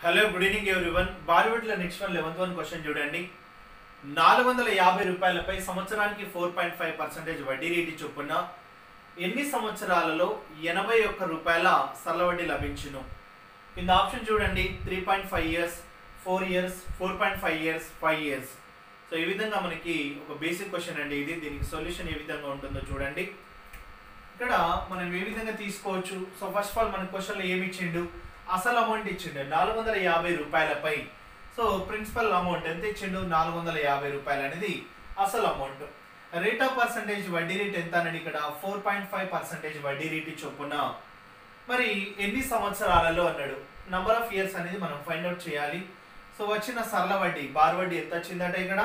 Hello good evening everyone. బాలీవుడ్లో next 11th question చూడండి. 450 రూపాయలపై సంవత్సరానికి 4.5% వడ్డీ రేటు చొప్పున ఎన్ని సంవత్సరాలలో 81 రూపాయల సరళ వడ్డీ లభించును? కింద ఆప్షన్ చూడండి. 3.5 years, 4 years, 4.5 years, 5 years. So ఈ విధంగా మనకి ఒక బేసిక్ క్వశ్చన్ అండి ఇది. దీనికి సొల్యూషన్ ఏ విధంగా ఉంటుందో చూడండి. ఇక్కడ మనం ఏ విధంగా తీసుకోవచ్చు? సో ఫస్ట్ ఆఫ్ ఆల్ మన క్వశ్చన్లో ఏమి ఇచ్చిండు? అసలు అమౌంట్ ఇచ్చిండు 450 రూపాయలపై. సో ప్రిన్సిపల్ అమౌంట్ ఎంత ఇచ్చిండు? 450 రూపాయలు అనేది అసలు అమౌంట్. రేట్ ఆఫ్ పర్సంటేజ్ వడ్డీ రేట్ ఎంత అనేది ఇక్కడ 4.5% వడ్డీ రేటు చొప్పున మరి ఎన్ని సంవత్సరాలలో అన్నాడు. నంబర్ ఆఫ్ ఇయర్స్ అనేది మనం ఫైండ్ అవుట్ చేయాలి. సో వచ్చిన సరళ వడ్డీ బార్ వడ్డీ ఎంత వచ్చిందంటే ఇక్కడ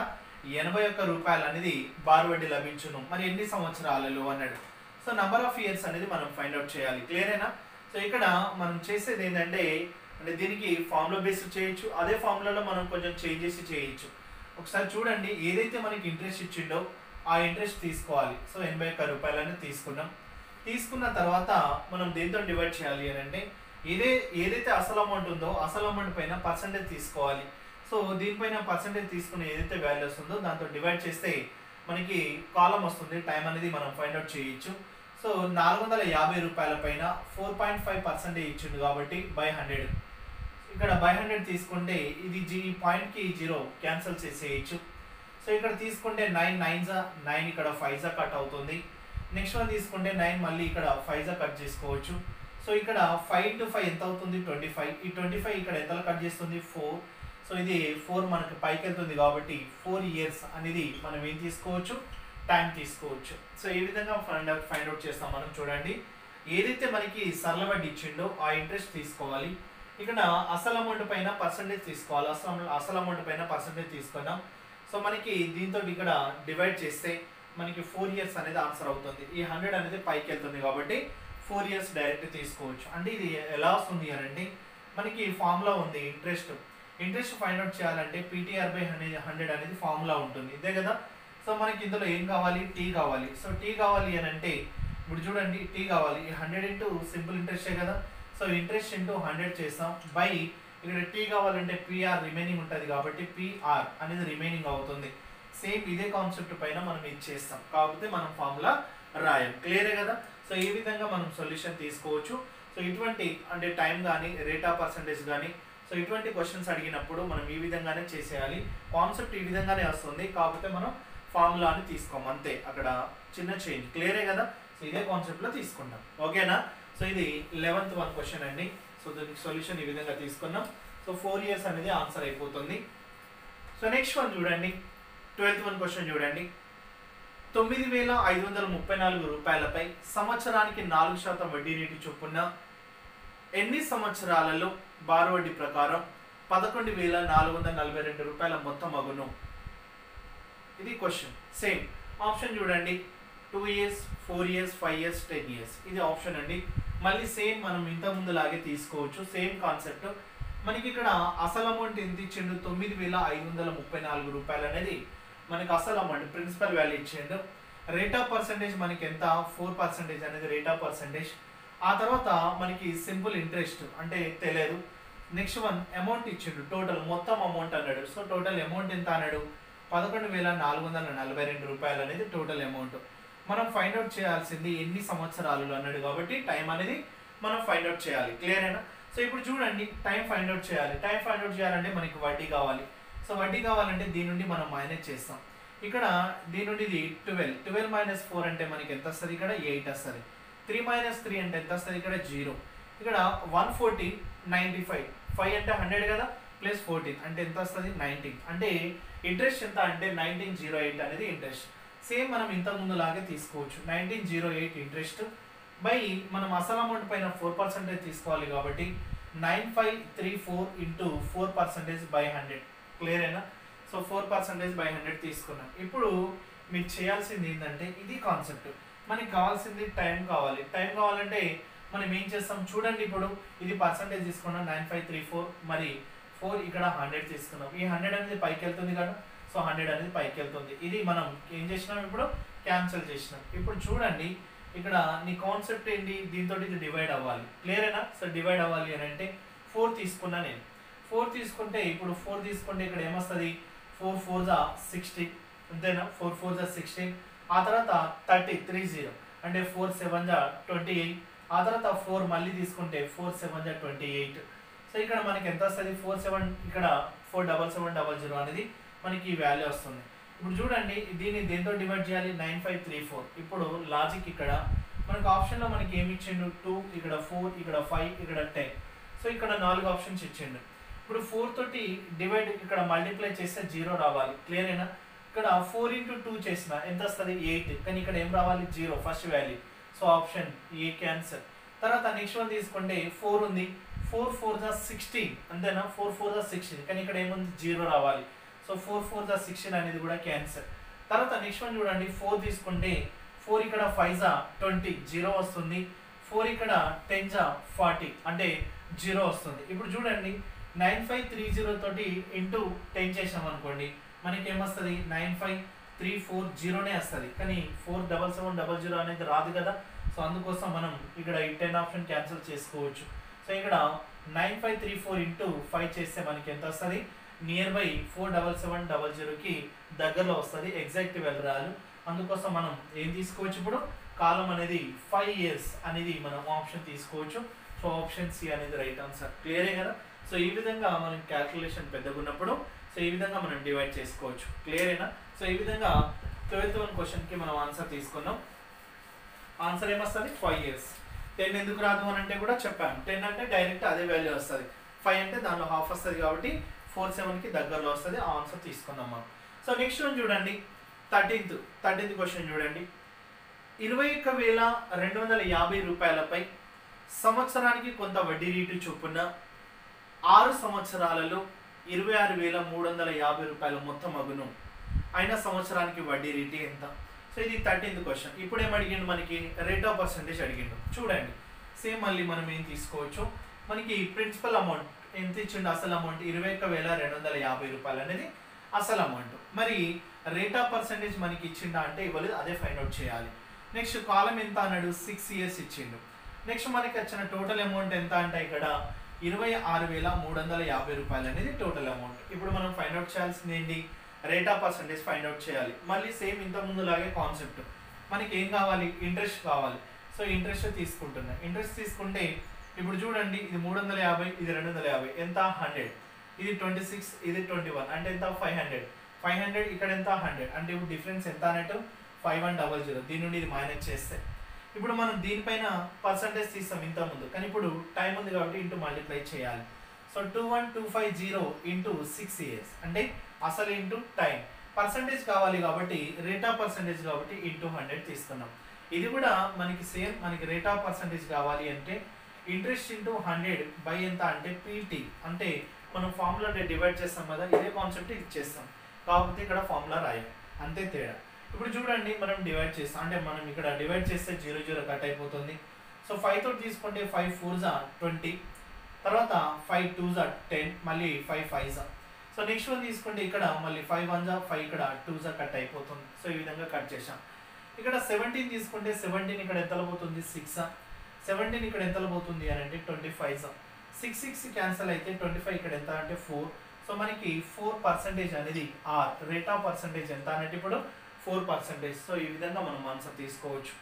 81 రూపాయలు అనేది బార్ వడ్డీ లభించును. మరి ఎన్ని సంవత్సరాలలో అన్నాడు. సో నంబర్ ఆఫ్ ఇయర్స్ అనేది మనం ఫైండ్ అవుట్ చేయాలి. క్లియరేనా? సో ఇక్కడ మనం చేసేది ఏంటంటే దీనికి ఫార్ములా బేస్ చేయొచ్చు. అదే ఫార్ములాలో మనం కొంచెం చేంజ్ చేసి చేయొచ్చు. ఒకసారి చూడండి, ఏదైతే మనకి ఇంట్రెస్ట్ ఇచ్చిండో ఆ ఇంట్రెస్ట్ తీసుకోవాలి. సో 81 రూపాయలని తీసుకున్నాం. తీసుకున్న తర్వాత మనం దేంతో డివైడ్ చేయాలి అని అంటే ఏదైతే అసలు అమౌంట్ ఉందో అసలు అమౌంట్ పైన పర్సంటేజ్ తీసుకోవాలి. సో దీనిపైన పర్సంటేజ్ తీసుకుని ఏదైతే వాల్యూ వస్తుందో దాంతో డివైడ్ చేస్తే మనకి కాలం వస్తుంది. టైం అనేది మనం ఫైండ్ అవుట్ చేయొచ్చు. సో 450 రూపాయల పైన 4.5% ఇచ్చిండు కాబట్టి బై 100. ఇక్కడ బై 100 తీసుకుంటే ఇది ఈ పాయింట్కి 0 క్యాన్సిల్ చేసేయచ్చు. సో ఇక్కడ తీసుకుంటే 9 9 9 ఇక్కడ 5 కట్ అవుతుంది. నెక్స్ట్ వన్ తీసుకుంటే 9 మళ్ళీ ఇక్కడ 5 కట్ చేసుకోవచ్చు. సో ఇక్కడ 5 into 5 ఎంత అవుతుంది? 25. ఈ 25 ఇక్కడ ఎంత కట్ చేస్తుంది? 4. సో ఇది 4 మనకి పైకి వెళ్తుంది కాబట్టి 4 ఇయర్స్ అనేది మనం ఏం తీసుకోవచ్చు? టైం తీసుకోవచ్చు. సో ఈ విధంగా ఫైండ్ అవుట్ చేస్తాం మనం. చూడండి, ఏదైతే మనకి సరళ వడ్డీ ఇచ్చిండో ఆ ఇంట్రెస్ట్ తీసుకోవాలి. ఇక్కడ అసలు అమౌంట్ పైన పర్సంటేజ్ తీసుకోవాలి. అసలు అమౌంట్ పైన పర్సంటేజ్ తీసుకున్నాం. సో మనకి దీంతో ఇక్కడ డివైడ్ చేస్తే మనకి 4 ఇయర్స్ అనేది ఆన్సర్ అవుతుంది. ఈ 100 అనేది పైకి వెళ్తుంది కాబట్టి 4 ఇయర్స్ డైరెక్ట్ తీసుకోవచ్చు. అంటే ఇది ఎలా వస్తుంది అని అంటే మనకి ఫార్ములా ఉంది. ఇంట్రెస్ట్ ఫైండ్ అవుట్ చేయాలంటే PTR by 100 అనేది ఫార్ములా ఉంటుంది. ఇదే కదా. సో మనకి ఇందులో ఏం కావాలి? టీ కావాలి. సో టీ కావాలి అని అంటే ఇప్పుడు చూడండి, టీ కావాలి. 100 ఇంటూ సింపుల్ ఇంట్రెస్టే కదా. సో ఇంట్రెస్ట్ ఇంటూ 100 చేస్తాం బై ఇక్కడ టీ కావాలంటే PR రిమైనింగ్ ఉంటుంది కాబట్టి PR అనేది రిమైనింగ్ అవుతుంది. సేమ్ ఇదే కాన్సెప్ట్ పైన మనం ఇది చేస్తాం కాకపోతే మనం ఫార్ములా రాయం. క్లియరే కదా. సో ఈ విధంగా మనం సొల్యూషన్ తీసుకోవచ్చు. సో ఇటువంటి అంటే టైం కానీ రేట్ ఆఫ్ పర్సంటేజ్ కానీ సో ఇటువంటి క్వశ్చన్స్ అడిగినప్పుడు మనం ఈ విధంగానే చేసేయాలి. కాన్సెప్ట్ ఈ విధంగానే వస్తుంది కాకపోతే మనం ఫార్ములా అని తీసుకోం అంతే. అక్కడ చిన్న చేంజ్. క్లియరే కదా. సో ఇదే కాన్సెప్ట్లో తీసుకుంటాం. ఓకేనా? సో ఇది 11th క్వశ్చన్ అండి. సో దీనికి సొల్యూషన్ ఈ విధంగా తీసుకున్నాం. సో 4 ఇయర్స్ అనేది ఆన్సర్ అయిపోతుంది. సో నెక్స్ట్ వన్ చూడండి, 12th క్వశ్చన్ చూడండి. 9534 రూపాయలపై సంవత్సరానికి 4% వడ్డీ రేటు చొప్పున ఎన్ని సంవత్సరాలలో బార్ వడ్డీ ప్రకారం 11,442 రూపాయల మొత్తం అగును? ఇది క్వశ్చన్. సేమ్ ఆప్షన్ చూడండి. 2 ఇయర్స్, 4 ఇయర్స్, 5 ఇయర్స్, 10 ఇయర్స్. ఇది ఆప్షన్ అండి. మళ్ళీ సేమ్ మనం ఇంతకుముందు లాగే తీసుకోవచ్చు. Same concept. మనకి ఇక్కడ అసలు అమౌంట్ ఎంత ఇచ్చిండు? 9534 రూపాయలు అనేది మనకి అసలు అమౌంట్ ప్రిన్సిపల్ వాల్యూ ఇచ్చిండు. రేట్ ఆఫ్ పర్సంటేజ్ మనకి ఎంత? 4% అనేది రేట్ ఆఫ్ పర్సంటేజ్. ఆ తర్వాత మనకి సింపుల్ ఇంట్రెస్ట్ అంటే తెలియదు. నెక్స్ట్ వన్ అమౌంట్ ఇచ్చిండు. టోటల్ మొత్తం అమౌంట్ అన్నాడు. సో టోటల్ అమౌంట్ ఎంత అన్నాడు? 11,442 రూపాయలు అనేది టోటల్ అమౌంట్. మనం ఫైండ్ అవుట్ చేయాల్సింది ఎన్ని సంవత్సరాలు అన్నాడు కాబట్టి టైం అనేది మనం ఫైండ్ అవుట్ చేయాలి. క్లియరేనా? సో ఇప్పుడు చూడండి, టైం ఫైండ్ అవుట్ చేయాలి. టైం ఫైండ్ అవుట్ చేయాలంటే మనకి వడ్డీ కావాలి. సో వడ్డీ కావాలంటే దీని నుండి మనం మైనస్ చేస్తాం. ఇక్కడ దీని నుండి ఇది 12 మైనస్ 4 అంటే మనకి ఎంత వస్తుంది? ఇక్కడ 8 వస్తుంది. 3 మైనస్ 3 అంటే ఎంత వస్తుంది? ఇక్కడ 0. ఇక్కడ 114 95 5 అంటే 100 కదా ప్లస్ 14 అంటే ఎంత వస్తుంది? 19. అంటే ఇంట్రెస్ట్ ఎంత అంటే 1908 అనేది ఇంట్రెస్ట్. సేమ్ మనం ఇంతకుముందు లాగే తీసుకోవచ్చు. 1908 ఇంట్రెస్ట్ బై మనం అసలు అమౌంట్ పైన 4% తీసుకోవాలి కాబట్టి 9534 ఇంటూ 4% బై 100. క్లియరేనా? సో 4% బై 100 తీసుకున్నాం. ఇప్పుడు మీరు చేయాల్సింది ఏంటంటే ఇది కాన్సెప్ట్. మనకి కావాల్సింది టైం కావాలి. టైం కావాలంటే మనం ఏం చేస్తాం చూడండి. ఇప్పుడు ఇది పర్సంటేజ్ తీసుకున్నాం 9534 మరి 4 ఇక్కడ 100 తీసుకున్నాం. ఈ 100 అనేది పైకి వెళ్తుంది కదా. సో 100 అనేది పైకి వెళ్తుంది. ఇది మనం ఏం చేసినాం? ఇప్పుడు క్యాన్సిల్ చేసినాం. ఇప్పుడు చూడండి, ఇక్కడ నీ కాన్సెప్ట్ ఏంటి? దీంతో ఇది డివైడ్ అవ్వాలి. క్లియరేనా? సో డివైడ్ అవ్వాలి అని అంటే 4 తీసుకున్నా నేను. 4 తీసుకుంటే ఇప్పుడు 4 తీసుకుంటే ఇక్కడ ఏమొస్తుంది 4 4 జా 60 అంతేనా 4 4 జా 16 ఆ తర్వాత 30 అంటే 4 7 జా 28 ఆ తర్వాత 4 మళ్ళీ తీసుకుంటే 4 7 జా 28 సో ఇక్కడ మనకి ఎంత వస్తుంది 4 7 ఇక్కడ 47700 అనేది మనకి ఈ వాల్యూ వస్తుంది ఇప్పుడు చూడండి దీన్ని దేంతో డివైడ్ చేయాలి 9534 ఇప్పుడు లాజిక్ ఇక్కడ మనకు ఆప్షన్లో మనకి ఏమి ఇచ్చిండు 2 ఇక్కడ 4 ఇక్కడ 5 ఇక్కడ 10 సో ఇక్కడ 4 ఆప్షన్స్ ఇచ్చిండు ఇప్పుడు 4 తోటి డివైడ్ ఇక్కడ మల్టిప్లై చేస్తే 0 రావాలి క్లియరేనా ఇక్కడ 4 into 2 చేసిన ఎంత వస్తుంది 8 కానీ ఇక్కడ ఏం రావాలి 0 first value so option A cancer తర్వాత నెక్స్ట్ వన్ తీసుకుంటే 4 ఉంది 4 4 జా 16 అంతేనా 4 4 జా 16 కానీ ఇక్కడ ఏముంది 0 రావాలి సో 4 4 జా 16 అనేది కూడా క్యాన్సర్ తర్వాత నెక్స్ట్ వన్ చూడండి 4 తీసుకుంటే 4 ఇక్కడ 5 జా 20 0 వస్తుంది 4 ఇక్కడ 10 జా 40 అంటే 0 వస్తుంది ఇప్పుడు చూడండి 9530 తోటి ఇంటూ 10 చేసాం అనుకోండి మనకి ఏమొస్తుంది 95340నే వస్తుంది కానీ 47700 అనేది రాదు కదా సో అందుకోసం మనం ఇక్కడ ఈ 10 ఆప్షన్ క్యాన్సిల్ చేసుకోవచ్చు సో ఇక్కడ 9534 ఇంటూ 5 చేస్తే మనకి ఎంత వస్తుంది నియర్ బై 47700కి దగ్గరలో వస్తుంది ఎగ్జాక్ట్ వాల్యూ రాదు అందుకోసం మనం ఏం తీసుకోవచ్చు ఇప్పుడు కాలం అనేది 5 years అనేది మనం ఆప్షన్ తీసుకోవచ్చు సో ఆప్షన్ సి అనేది రైట్ ఆన్సర్ క్లియరే కదా సో ఈ విధంగా మనం క్యాల్కులేషన్ పెద్దగా ఉన్నప్పుడు సో ఈ విధంగా మనం డివైడ్ చేసుకోవచ్చు క్లియరేనా సో ఈ విధంగా 12th one క్వశ్చన్కి మనం ఆన్సర్ తీసుకున్నాం ఆన్సర్ ఏమొస్తుంది 5 years 10 ఎందుకు రాదు అని అంటే కూడా చెప్పాను 10 అంటే డైరెక్ట్ అదే వాల్యూ వస్తుంది 5 అంటే దానిలో హాఫ్ వస్తుంది కాబట్టి 47కి దగ్గరలో వస్తుంది ఆ ఆన్సర్ తీసుకుందాం మనం సో నెక్స్ట్ వన్ చూడండి 13th క్వశ్చన్ చూడండి 21,250 రూపాయలపై సంవత్సరానికి కొంత వడ్డీ రేటు చొప్పున 6 సంవత్సరాలలో 26,350 రూపాయల మొత్తం అగును అయిన సంవత్సరానికి వడ్డీ రేటు ఎంత సో ఇది 13th క్వశ్చన్ ఇప్పుడు ఏం అడిగిండు మనకి రేట్ ఆఫ్ పర్సెంటేజ్ అడిగిండు చూడండి సేమ్ మళ్ళీ మనం ఏం తీసుకోవచ్చు మనకి ప్రిన్సిపల్ అమౌంట్ ఎంత ఇచ్చిండు అసలు అమౌంట్ 21,250 రూపాయలు అనేది అసలు అమౌంట్ మరి రేట్ ఆఫ్ పర్సెంటేజ్ మనకి ఇచ్చిండా అంటే ఇవ్వలేదు అదే ఫైండ్ అవుట్ చేయాలి నెక్స్ట్ కాలం ఎంత అన్నాడు 6 years ఇచ్చిండు నెక్స్ట్ మనకి వచ్చిన టోటల్ అమౌంట్ ఎంత అంటే ఇక్కడ 26,350 రూపాయలు అనేది టోటల్ అమౌంట్ ఇప్పుడు మనం ఫైండ్ అవుట్ చేయాల్సింది ఏంటి rate of percentage find out చేయాలి మళ్ళీ సేమ్ ఇంత ముందులాగే కాన్సెప్ట్ మనకి ఏం కావాలి ఇంట్రెస్ట్ కావాలి సో ఇంట్రెస్ట్ తీసుకుంటున్నా ఇంట్రెస్ట్ తీసుకుంటే ఇప్పుడు చూడండి ఇది 350 ఇది 250 ఎంత 100 ఇది 26 ఇది 21 అంటే ఎంత 500 ఇక్కడ ఎంత 100 అంటే ఇప్పుడు డిఫరెన్స్ ఎంత అన్నట్టు 5100 దీని నుండి ఇది మైనస్ చేస్తే ఇప్పుడు మనం దీనిపైన పర్సంటేజ్ తీస్తాం ఇంత ముందు కానీ ఇప్పుడు టైం ఉంది కాబట్టి ఇంటూ మల్టిప్లై చేయాలి సో 21250 ఇంటూ 6 years అంటే అసలు ఇంటూ టైం పర్సంటేజ్ కావాలి కాబట్టి రేట్ ఆఫ్ పర్సంటేజ్ కాబట్టి ఇంటూ 100 తీసుకున్నాం ఇది కూడా మనకి సేమ్ మనకి రేట్ ఆఫ్ పర్సంటేజ్ కావాలి అంటే ఇంట్రెస్ట్ ఇంటూ 100 బై ఎంత అంటే పీటీ అంటే మనం ఫార్ములా డివైడ్ చేస్తాం కదా ఇదే కాన్సెప్ట్ ఇది చేస్తాం కాకపోతే ఇక్కడ ఫార్ములా రాయాలి అంతే తేడా ఇప్పుడు చూడండి మనం డివైడ్ చేస్తాం అంటే మనం ఇక్కడ డివైడ్ చేస్తే 0 కట్ అయిపోతుంది సో 5 తోటి తీసుకుంటే 5 4 జా 20 తర్వాత 5 2 జా 10 మళ్ళీ 5 5 జా సో నెక్స్ట్ వన్ తీసుకుంటే ఇక్కడ మళ్ళీ 5 1 జా 5 ఇక్కడ 2 జా కట్ అయిపోతుంది సో ఈ విధంగా కట్ చేసాం ఇక్కడ 17 తీసుకుంటే 17 ఇక్కడ ఎంత పోతుంది 6 జా 17 ఇక్కడ ఎంత పోతుంది అని అంటే 25 జా 6 క్యాన్సిల్ అయితే 25 ఇక్కడ ఎంత అంటే 4 సో మనకి 4% అనేది ఆర్ రేట్ ఆఫ్ పర్సంటేజ్ ఎంత అంటే ఇప్పుడు 4% సో ఈ విధంగా మనం ఆన్సర్ తీసుకోవచ్చు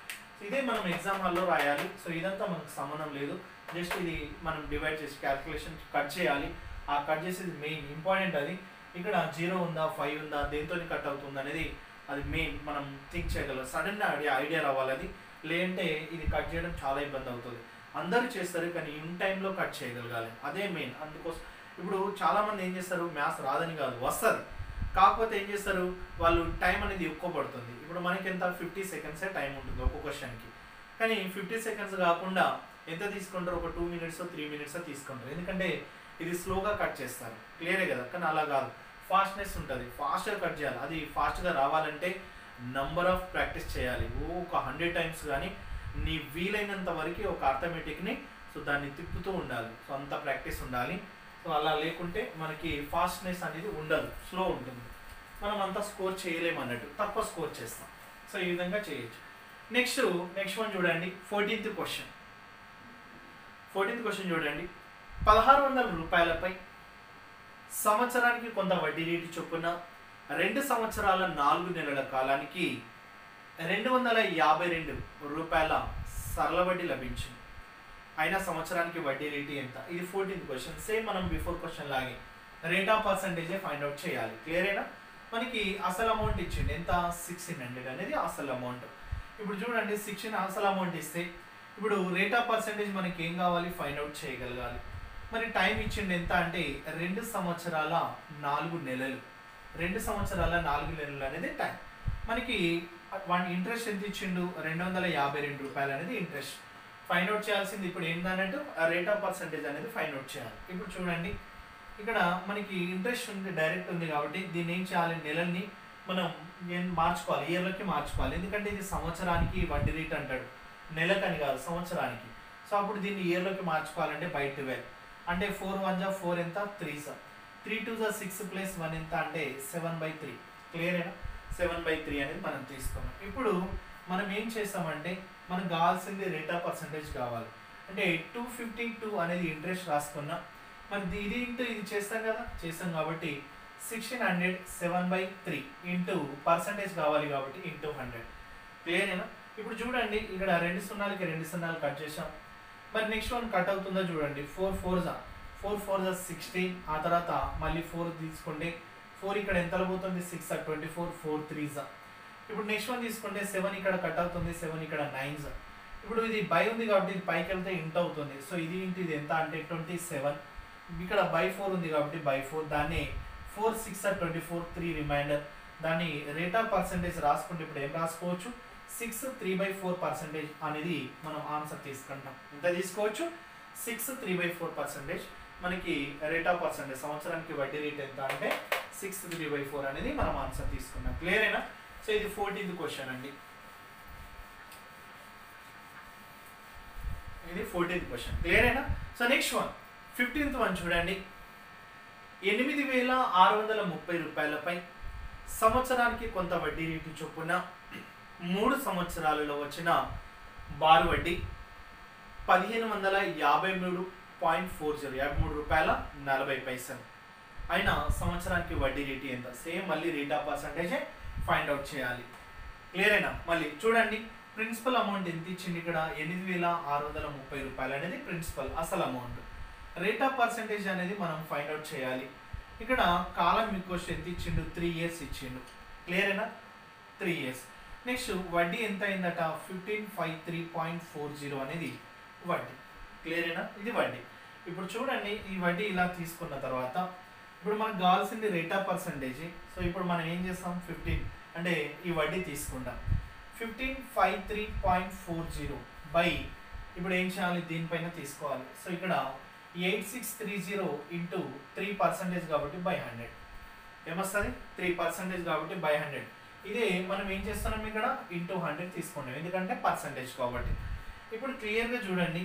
ఇదే మనం ఎగ్జామ్ హాల్లో రాయాలి సో ఇదంతా మనకు సంబంధం లేదు జస్ట్ ఇది మనం డివైడ్ చేసి క్యాల్కులేషన్ కట్ చేయాలి ఆ కట్ చేసేది మెయిన్ ఇంపార్టెంట్ అది ఇక్కడ 0 ఉందా 5 ఉందా దేంతో కట్ అవుతుంది అనేది అది మెయిన్ మనం థింక్ చేయగలం సడన్ ఐడియా రావాలి అది లేదంటే ఇది కట్ చేయడం చాలా ఇబ్బంది అవుతుంది అందరూ చేస్తారు కానీ ఇన్ టైంలో కట్ చేయగలగాలి అదే మెయిన్ అందుకోసం ఇప్పుడు చాలామంది ఏం చేస్తారు మ్యాథ్స్ రాదని కాదు వస్తుంది కాకపోతే ఏం చేస్తారు వాళ్ళు టైం అనేది ఎక్కువ పడుతుంది ఇప్పుడు మనకి ఎంత 50 seconds టైం ఉంటుంది ఒక్కొక్క క్వశ్చన్కి కానీ 50 seconds కాకుండా ఎంత తీసుకుంటారు ఒక 2 minutes 3 minutes తీసుకుంటారు ఎందుకంటే ఇది స్లోగా కట్ చేస్తారు క్లియరే కదా కానీ అలా కాదు ఫాస్ట్నెస్ ఉంటుంది ఫాస్ట్గా కట్ చేయాలి అది ఫాస్ట్గా రావాలంటే నంబర్ ఆఫ్ ప్రాక్టీస్ చేయాలి ఒక 100 times కానీ నీ వీలైనంత వరకు ఒక అర్థమెటిక్ని సో దాన్ని తిప్పుతూ ఉండాలి సో అంత ప్రాక్టీస్ ఉండాలి సో అలా లేకుంటే మనకి ఫాస్ట్నెస్ అనేది ఉండదు స్లో ఉంటుంది మనం అంతా స్కోర్ చేయలేము అన్నట్టు తక్కువ స్కోర్ చేస్తాం సో ఈ విధంగా చేయొచ్చు నెక్స్ట్ వన్ చూడండి 14th క్వశ్చన్ చూడండి 1600 రూపాయలపై సంవత్సరానికి కొంత వడ్డీ రేటు చొప్పున 2 సంవత్సరాల 4 నెలల కాలానికి 252 రూపాయల సరళ వడ్డీ లభించింది. అయినా సంవత్సరానికి వడ్డీ రేటు ఎంత? ఇది 14th క్వశ్చన్. సేమ్ మనం బిఫోర్ క్వశ్చన్ లాగే రేట్ ఆఫ్ పర్సంటేజే ఫైండ్ అవుట్ చేయాలి. క్లియరేనా? మనకి అసలు అమౌంట్ ఇచ్చింది ఎంత? 1600 అనేది అసలు అమౌంట్. ఇప్పుడు చూడండి 16 అసలు అమౌంట్ ఇస్తే ఇప్పుడు రేట్ ఆఫ్ పర్సంటేజ్ మనకి ఏం కావాలి? ఫైండ్ అవుట్ చేయగలగాలి. మరి టైం ఇచ్చింది ఎంత అంటే 2 సంవత్సరాల 4 నెలలు. 2 సంవత్సరాల 4 నెలలు అనేది టైం. మనకి ఇంట్రెస్ట్ ఎంత ఇచ్చిండు? 252 రూపాయలు అనేది ఇంట్రెస్ట్. ఫైండ్ అవుట్ చేయాల్సింది ఇప్పుడు ఏంటంటే రేట్ ఆఫ్ పర్సంటేజ్ అనేది ఫైండ్ అవుట్ చేయాలి. ఇప్పుడు చూడండి ఇక్కడ మనకి ఇంట్రెస్ట్ ఉంది, డైరెక్ట్ ఉంది కాబట్టి దీన్ని ఏం చేయాలి? నెలల్ని మనం మార్చుకోవాలి, ఇయర్లోకి మార్చుకోవాలి. ఎందుకంటే ఇది సంవత్సరానికి వడ్డీ రేట్ అంటాడు, నెలకని కాదు సంవత్సరానికి. సో అప్పుడు దీన్ని ఇయర్లోకి మార్చుకోవాలంటే బై 12 అంటే 4 1 జా 4 ఎంత? 3 సా 3 2 జా 6 ప్లస్ 1 ఎంత అంటే 7/3. క్లియరేనా? 7/3 అనేది మనం తీసుకున్నాం. ఇప్పుడు మనం ఏం చేస్తామంటే మనకు కావాల్సింది రేట్ ఆఫ్ పర్సంటేజ్ కావాలి. అంటే 252 అనేది ఇంట్రెస్ట్ రాసుకున్నా. మరి ఇది ఇంటూ ఇది చేస్తాం కదా, చేస్తాం కాబట్టి 1600 7/3 ఇంటూ పర్సంటేజ్ కావాలి కాబట్టి ఇంటూ 100. క్లియరేనా? ఇప్పుడు చూడండి ఇక్కడ 2 సున్నాలకి 2 సున్నాలు కట్ చేసాం. మరి నెక్స్ట్ వన్ కట్ అవుతుందో చూడండి. 4 4 జా 16. ఆ తర్వాత మళ్ళీ 4 తీసుకుంటే 4 ఇక్కడ ఎంత పోతుంది? 6 24 4 3 జా. ఇప్పుడు నెక్స్ట్ వన్ తీసుకుంటే 7 ఇక్కడ కట్ అవుతుంది, 7 ఇక్కడ 9 జా. ఇప్పుడు ఇది బై ఉంది కాబట్టి ఇది పైకి వెళ్తే ఇంట్ అవుతుంది. సో ఇది ఇంటూ ఇది ఎంత అంటే 27. ఇక్కడ బై 4 ఉంది కాబట్టి బై 4. దాన్ని 4 6 24 3 రిమైండర్. దాన్ని రేట్ ఆఫ్ పర్సంటేజ్ రాసుకుంటే ఇప్పుడు ఏం రాసుకోవచ్చు? 6 3/4% అనేది మనం ఆన్సర్ తీసుకుంటాం. ఎంత తీసుకోవచ్చు? 6 3/4% మనకి రేట్ ఆఫ్ పర్సంటేజ్ సంవత్సరానికి వడ్డీ రేట్ ఎంత అంటే 6 3/4 అనేది మనం ఆన్సర్ తీసుకున్నాం. క్లియరేనా? సో ఇది 14th క్వశ్చన్ అండి. ఇది 14th క్వశ్చన్. క్లియరేనా? So next one 15th one చూడండి. 8630 రూపాయలపై సంవత్సరానికి కొంత వడ్డీ రేటు చొప్పున 3 సంవత్సరాలలో వచ్చిన బారు వడ్డీ 1553.40 రూపాయల 40 పైసలు. అయినా సంవత్సరానికి వడ్డీ రేటు ఎంత? సేమ్ మళ్ళీ రేట్ ఆఫ్ పర్సంటేజే ఫైండ్ అవుట్ చేయాలి. క్లియరేనా? మళ్ళీ చూడండి ప్రిన్సిపల్ అమౌంట్ ఎంత ఇచ్చింది ఇక్కడ? 8630 రూపాయలు అనేది ప్రిన్సిపల్ అసలు అమౌంట్. రేట్ ఆఫ్ పర్సంటేజ్ అనేది మనం ఫైండ్ అవుట్ చేయాలి. ఇక్కడ కాలం మీకు ఎంత ఇచ్చిండు? 3 years ఇచ్చిండు. క్లియరేనా? 3 years. నెక్స్ట్ వడ్డీ ఎంత అయిందట? 1553.40 అనేది వడ్డీ. క్లియరేనా? ఇది వడ్డీ. ఇప్పుడు చూడండి ఈ వడ్డీ ఇలా తీసుకున్న తర్వాత ఇప్పుడు మనకు కావాల్సింది రేట్ ఆఫ్ పర్సంటేజ్. సో ఇప్పుడు మనం ఏం చేస్తాం? 15 అంటే ఈ వడ్డీ తీసుకుంటాం. 1553.40 బై ఇప్పుడు ఏం చేయాలి? దీనిపైన తీసుకోవాలి. సో ఇక్కడ 8630 ఇంటూ 3% కాబట్టి బై 100 ఏమొస్తుంది? 3% కాబట్టి బై 100. ఇదే మనం ఏం చేస్తున్నాం ఇక్కడ? ఇంటూ 100 తీసుకున్నాం, ఎందుకంటే పర్సంటేజ్ కాబట్టి. ఇప్పుడు క్లియర్గా చూడండి,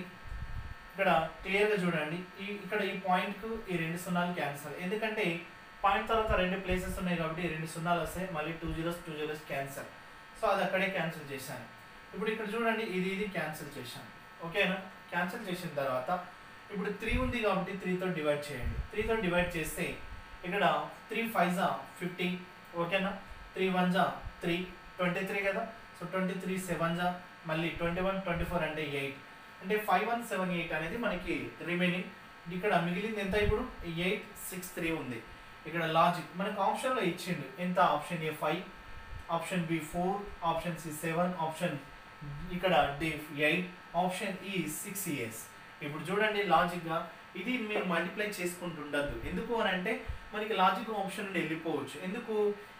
ఇక్కడ క్లియర్గా చూడండి ఇక్కడ ఈ పాయింట్కు ఈ 2 సున్నాలు క్యాన్సల్. ఎందుకంటే పాయింట్ తర్వాత 2 ప్లేసెస్ ఉన్నాయి కాబట్టి 2 సున్నాలు వస్తాయి, మళ్ళీ 2 zeros క్యాన్సల్. సో అది అక్కడే క్యాన్సిల్ చేశాను. ఇప్పుడు ఇక్కడ చూడండి ఇది క్యాన్సిల్ చేశాను. ఓకేనా? క్యాన్సిల్ చేసిన తర్వాత ఇప్పుడు 3 ఉంది కాబట్టి 3తో డివైడ్ చేయండి. 3తో డివైడ్ చేస్తే ఇక్కడ 3 5 జా 15. ఓకేనా? 3 1 జా 3 23 కదా. సో 23 7 జా మళ్ళీ 21 24 అంటే 8 అంటే 5178 అనేది మనకి రిమైనింగ్. ఇక్కడ మిగిలింది ఎంత? ఇప్పుడు 863 ఉంది. ఇక్కడ లాజిక్ మనకు ఆప్షన్లో ఇచ్చిండు ఎంత? Option A 5, option B 4, option C 7, option ఇక్కడ డి 8, ఆప్షన్ ఈ 6 years. ఇప్పుడు చూడండి లాజిక్గా ఇది మీరు మల్టిప్లై చేసుకుంటుండద్దు. ఎందుకు అని అంటే మనకి లాజిక్ ఆప్షన్ నుండి వెళ్ళిపోవచ్చు. ఎందుకు?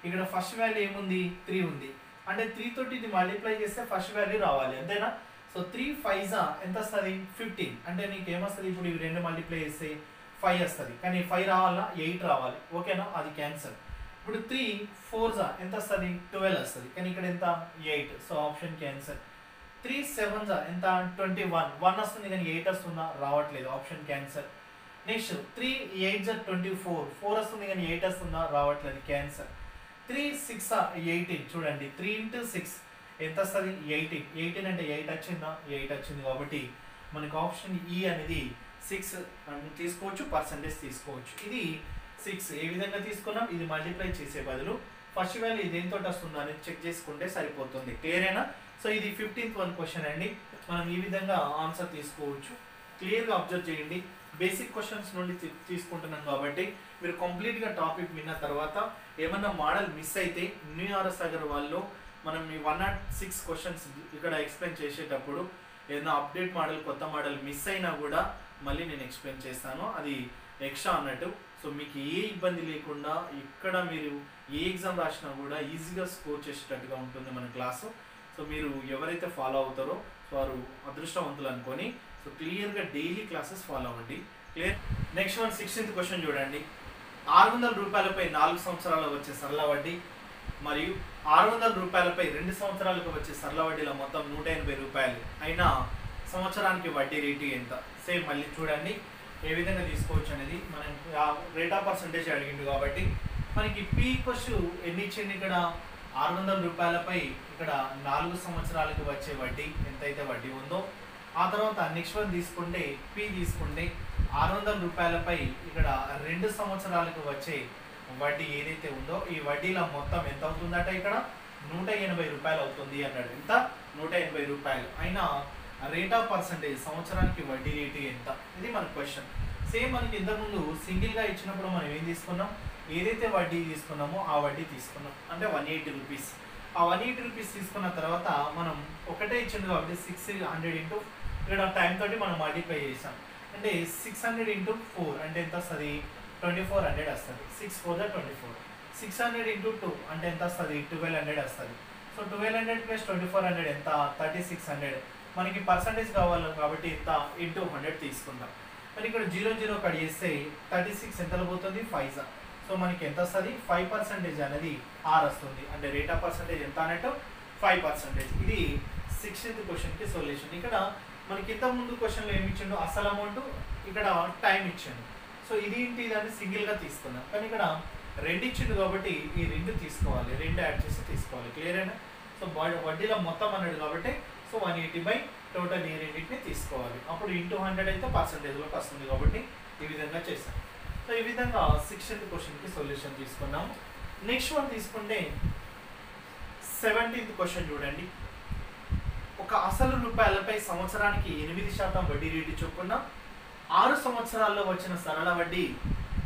ఇక్కడ ఫస్ట్ వాల్యూ ఏముంది? 3 ఉంది. అంటే 3 తోటి ఇది మల్టిప్లై చేస్తే ఫస్ట్ వాల్యూ రావాలి, అంతేనా? సో 3 5 జా ఎంత వస్తుంది? 15. అంటే నీకు ఏమొస్తుంది? ఇప్పుడు ఇవి 2 మల్టిప్లై చేస్తే 5 వస్తుంది, కానీ 5 రావాలా? 8 రావాలి. ఓకేనా? అది క్యాన్సల్. ఇప్పుడు 3 4 జా ఎంత వస్తుంది? 12 వస్తుంది, కానీ ఇక్కడ ఎంత? 8. So option cancel. 3 7 జా ఎంత? 21. 1 వస్తుంది కానీ 8 వస్తుందా? రావట్లేదు, ఆప్షన్ క్యాన్సల్. నెక్స్ట్ 3 8 జా 24. 4 వస్తుంది కానీ 8 వస్తుందా? రావట్లేదు, క్యాన్సల్. 3 6 జా 18. చూడండి 3 into 6 ఎంత వస్తుంది? 18. 18 అంటే 8 వచ్చిందా? 8 వచ్చింది కాబట్టి మనకు ఆప్షన్ ఈ అనేది 6 తీసుకోవచ్చు, పర్సంటేజ్ తీసుకోవచ్చు. ఇది 6 ఏ విధంగా తీసుకున్నాం, ఇది మల్టిప్లై చేసే బదులు ఫస్ట్ వాల్యూ దేనితో వస్తుందో అనేది చెక్ చేసుకుంటే సరిపోతుంది. క్లియరేనా? సో ఇది 15th వన్ క్వశ్చన్ అండి. మనం ఈ విధంగా ఆన్సర్ తీసుకోవచ్చు. క్లియర్గా అబ్జర్వ్ చేయండి. బేసిక్ క్వశ్చన్స్ నుండి తీసుకుంటున్నాం కాబట్టి మీరు కంప్లీట్గా టాపిక్ విన్న తర్వాత ఏమన్నా మోడల్ మిస్ అయితే న్యూ ఆర్ఎస్ అగర్వాల్లో మనం ఈ 106 క్వశ్చన్స్ ఇక్కడ ఎక్స్ప్లెయిన్ చేసేటప్పుడు ఏదైనా అప్డేట్ మోడల్ కొత్త మోడల్ మిస్ అయినా కూడా మళ్ళీ నేను ఎక్స్ప్లెయిన్ చేస్తాను, అది ఎక్స్ట్రా అన్నట్టు. సో మీకు ఏ ఇబ్బంది లేకుండా ఇక్కడ మీరు ఏ ఎగ్జామ్ రాసినా కూడా ఈజీగా స్కోర్ చేసేటట్టుగా ఉంటుంది మన క్లాసు. సో మీరు ఎవరైతే ఫాలో అవుతారో వారు అదృష్టవంతులు అనుకొని సో క్లియర్గా డైలీ క్లాసెస్ ఫాలో అవ్వండి. Clear. Next one 16th question చూడండి. 600 రూపాయలపై 4 సంవత్సరాలకు వచ్చే సరళ వడ్డీ మరియు 600 రూపాయలపై 2 సంవత్సరాలకు వచ్చే సరళ వడ్డీల మొత్తం 180 రూపాయలు అయినా సంవత్సరానికి వడ్డీ రేటు ఎంత? సేమ్ మళ్ళీ చూడండి ఏ విధంగా తీసుకోవచ్చు అనేది. మనం రేట్ ఆఫ్ పర్సంటేజ్ అడిగిండు కాబట్టి మనకి పీ క్వశ్చన్ ఎన్ని ఇచ్చింది ఇక్కడ 600 రూపాయలపై ఇక్కడ 4 సంవత్సరాలకు వచ్చే వడ్డీ ఎంతైతే వడ్డీ ఉందో, ఆ తర్వాత నెక్స్ట్ వన్ తీసుకుంటే పీ తీసుకుంటే 600 రూపాయలపై ఇక్కడ 2 సంవత్సరాలకు వచ్చే వడ్డీ ఏదైతే ఉందో ఈ వడ్డీల మొత్తం ఎంత అవుతుందట ఇక్కడ 180 రూపాయలు అవుతుంది అన్నాడు. ఎంత? 180 రూపాయలు అయినా రేట్ ఆఫ్ పర్సంటేజ్ సంవత్సరానికి వడ్డీ రేటు ఎంత? ఇది మన క్వశ్చన్. సేమ్ మనకి ఇంతకుముందు సింగిల్గా ఇచ్చినప్పుడు మనం ఏం తీసుకున్నాం, ఏదైతే వడ్డీ తీసుకున్నామో ఆ వడ్డీ తీసుకున్నాం అంటే 180 రూపీస్. ఆ 180 రూపీస్ తీసుకున్న తర్వాత మనం ఒకటే ఇచ్చింది కాబట్టి 600 ఇంటూ ఇక్కడ టైం తోటి మనం మల్టిప్లై చేసాం అంటే 600 ఇంటూ 4 అంటే ఎంత వస్తుంది, 2400 వస్తుంది. 6 4 24. 600 ఇంటూ 2 అంటే ఎంత వస్తుంది, 1200 వస్తుంది. సో 1200 ప్లస్ 2400 ఎంత, 3600. మనకి పర్సంటేజ్ కావాలి కాబట్టి ఇంత ఇంటూ 100 తీసుకుందాం. మరి ఇక్కడ 0 0 కట్ చేస్తే 36 ఎంతలో పోతుంది, 5. సో మనకి ఎంత వస్తుంది, 5% అనేది ఆర్ వస్తుంది. అంటే రేట్ ఆఫ్ పర్సంటేజ్ ఎంత అన్నట్టు 5%. ఇది 16th క్వశ్చన్కి సొల్యూషన్. ఇక్కడ మనకి ఇంత ముందు క్వశ్చన్లో ఏమి ఇచ్చిండు, అసలు అమౌంట్, ఇక్కడ టైం ఇచ్చిండు. సో ఇది ఏంటి, దాన్ని సింగిల్గా తీసుకున్నాం. కానీ ఇక్కడ 2 ఇచ్చిండు కాబట్టి ఈ 2 తీసుకోవాలి, 2 యాడ్ చేసి తీసుకోవాలి. క్లియర్ అయినా? సో వడ్డీలో మొత్తం అన్నాడు కాబట్టి సో 180 బై టోటల్ ఈ రెండింటిని తీసుకోవాలి. అప్పుడు ఇంటూ 100 అయితే పర్సంటేజ్లోకి వస్తుంది కాబట్టి ఈ విధంగా చేసాం. సో ఈ విధంగా 16th క్వశ్చన్కి సొల్యూషన్ తీసుకున్నాము. నెక్స్ట్ వన్ తీసుకుంటే 17th క్వశ్చన్ చూడండి. ఒక అసలు రూపాయలపై సంవత్సరానికి 8% వడ్డీ రేటు చొప్పున 6 సంవత్సరాల్లో వచ్చిన సరళ వడ్డీ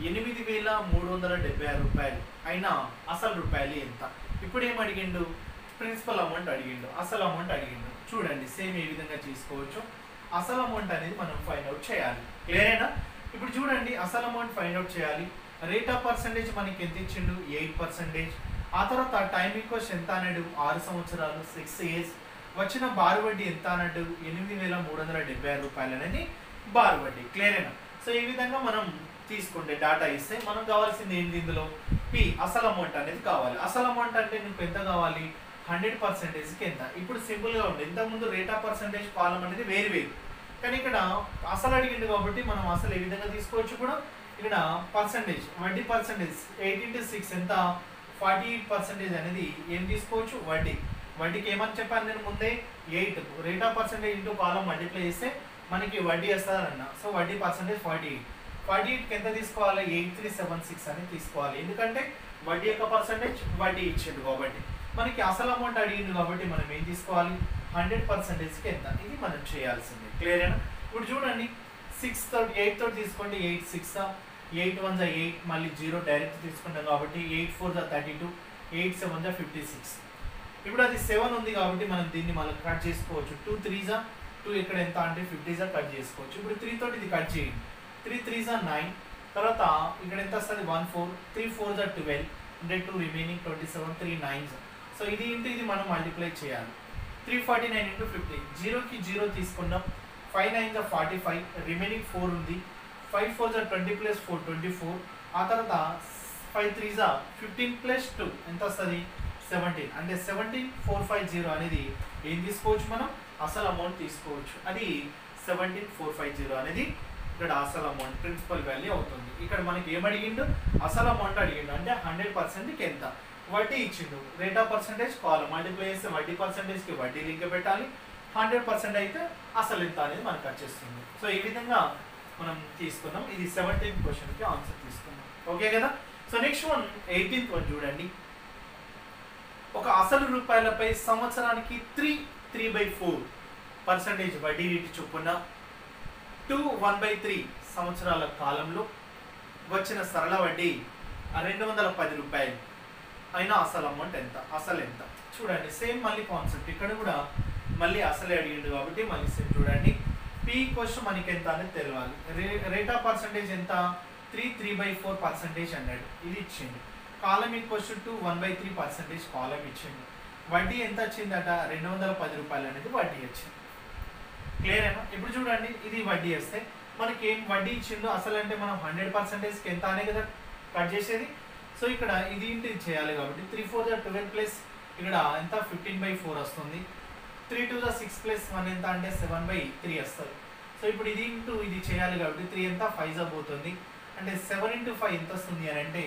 8,376 రూపాయలు అయినా అసలు రూపాయలు ఎంత? ఇప్పుడు ఏం అడిగిండు, ప్రిన్సిపల్ అమౌంట్ అడిగిండు, అసలు అమౌంట్ అడిగిండు. చూడండి సేమ్ ఏ విధంగా తీసుకోవచ్చు. అసలు అమౌంట్ అనేది మనం ఫైండ్ అవుట్ చేయాలి. క్లియరేనా? ఇప్పుడు చూడండి అసలు అమౌంట్ ఫైండ్ అవుట్ చేయాలి. రేట్ ఆఫ్ పర్సంటేజ్ మనకి ఎంత ఇచ్చిండు, 8%. ఆ తర్వాత టైం ఈక్వల్స్ ఎంత అన్నాడు, 6 సంవత్సరాలు 6 ఇయర్స్. వచ్చిన బారు వడ్డీ ఎంత అన్నట్టు 8,376 రూపాయలు అనేది బారు వడ్డీ. క్లియరేనా? సో ఈ విధంగా మనం తీసుకుంటే డాటా ఇస్తే మనం కావాల్సింది ఏంటి, ఇందులో పి అసలు అమౌంట్ అనేది కావాలి. అసలు అమౌంట్ అంటే నీకు ఎంత కావాలి, 100%కి ఎంత. ఇప్పుడు సింపుల్గా ఉంది, ఇంతకుముందు రేట్ ఆఫ్ పర్సంటేజ్ కాలం అనేది వేరు వేరు, కానీ ఇక్కడ అసలు అడిగింది కాబట్టి మనం అసలు ఏ విధంగా తీసుకోవచ్చు కూడా. ఇక్కడ పర్సంటేజ్ వడ్డీ పర్సంటేజ్ 8 into 6 ఎంత, 48% అనేది ఏం తీసుకోవచ్చు, వడ్డీ. వడ్డీకి ఏమని చెప్పాను నేను ముందే, 8 rate of percentage into column multiply చేస్తే మనకి వడ్డీ వస్తుందన్న. సో వడ్డీ పర్సంటేజ్ 48కి ఎంత తీసుకోవాలి, 8376 అని తీసుకోవాలి. ఎందుకంటే వడ్డీ యొక్క పర్సంటేజ్ వడ్డీ ఇచ్చిండు కాబట్టి. మనకి అసలు అమౌంట్ అడిగింది కాబట్టి మనం ఏం తీసుకోవాలి, 100%కి ఎంత, ఇది మనం చేయాల్సింది. క్లియరేనా? ఇప్పుడు చూడండి 6 తోటి 8 తోటి తీసుకోండి, 8 6 8 1 8, మళ్ళీ 0 డైరెక్ట్ తీసుకుంటాం కాబట్టి 8 4 32, 8 7 56. ఇప్పుడు అది 7 ఉంది కాబట్టి మనం దీన్ని మళ్ళీ కట్ చేసుకోవచ్చు. 2 3 2 ఇక్కడ ఎంత అంటే 50 కట్ చేసుకోవచ్చు. ఇప్పుడు 3 తోటి ఇది కట్ చేయండి, 3 3 9. తర్వాత ఇక్కడ ఎంత వస్తుంది, 1 4, 3 4 12, అంటే 2 రిమైనింగ్ 27, 3 9. సో ఇది ఏంటి, ఇది మనం మల్టిప్లై చేయాలి. 349 into 50, 0కి 0 తీసుకున్నాం. 5 9 45, రిమైనింగ్ 4 ఉంది. 5 4 20 plus 4 24. ఆ తర్వాత 5 3 15 plus 2 ఎంత వస్తుంది, 17. అంటే 17450 అనేది ఏం తీసుకోవచ్చు, మనం అసలు అమౌంట్ తీసుకోవచ్చు. అది 17450 అనేది ఇక్కడ అసలు అమౌంట్ ప్రిన్సిపల్ వాల్యూ అవుతుంది. ఇక్కడ మనకి ఏం అడిగిండు, అసలు అమౌంట్ అడిగిండు అంటే 100%కి ఎంత. వడ్డీ ఇచ్చిండు, రేట్ ఆఫ్ పర్సంటేజ్ కావాలి, మల్టిప్లై చేస్తే వడ్డీ పర్సంటేజ్కి వడ్డీ లింక్ పెట్టాలి. 100% అయితే అసలు ఎంత అనేది మనకు వచ్చేస్తుంది. సో ఈ విధంగా మనం తీసుకున్నాం. ఇది 17th క్వశ్చన్కి ఆన్సర్ తీసుకున్నాం. ఓకే. ఓకే కదా. So next one 18th one చూడండి. ఒక అసలు రూపాయలపై సంవత్సరానికి 3/4% వడ్డీ రేటు చొప్పున 1/3 సంవత్సరాల కాలంలో వచ్చిన సరళ వడ్డీ 210 రూపాయలు అయినా అసలు అమౌంట్ ఎంత? అసలు ఎంత? చూడండి సేమ్ మళ్ళీ కాన్సెప్ట్ ఇక్కడ కూడా మళ్ళీ అసలే అడిగిండు కాబట్టి మళ్ళీ సేమ్ చూడండి. పీ క్వశ్చన్ మనకి ఎంత అనేది తెలియాలి. రేట్ ఆఫ్ పర్సంటేజ్ ఎంత? 3/4% అన్నాడు, ఇది ఇచ్చింది. కాలం ఈక్వల్స్ టు 1/3% కాలం ఇచ్చింది. వడ్డీ ఎంత వచ్చిందట? 210 రూపాయలు అనేది వడ్డీ వచ్చింది. క్లియర్ అయినా? ఇప్పుడు చూడండి ఇది వడ్డీ వస్తే మనకి ఏం వడ్డీ ఇచ్చిందో అసలు అంటే మనం 100%కి ఎంత అనే కదా కట్ చేసేది. సో ఇక్కడ ఇది ఇంటి చేయాలి కాబట్టి 3 4 12 ప్లస్ ఇక్కడ ఎంత 15/4 వస్తుంది. 3 2 6 ప్లస్ 1 ఎంత అంటే 7/3 వస్తుంది. సో ఇప్పుడు ఇది ఇంటూ ఇది చేయాలి కాబట్టి 3 ఎంత 5 పోతుంది. అంటే 7 × 5 ఎంత వస్తుంది అని అంటే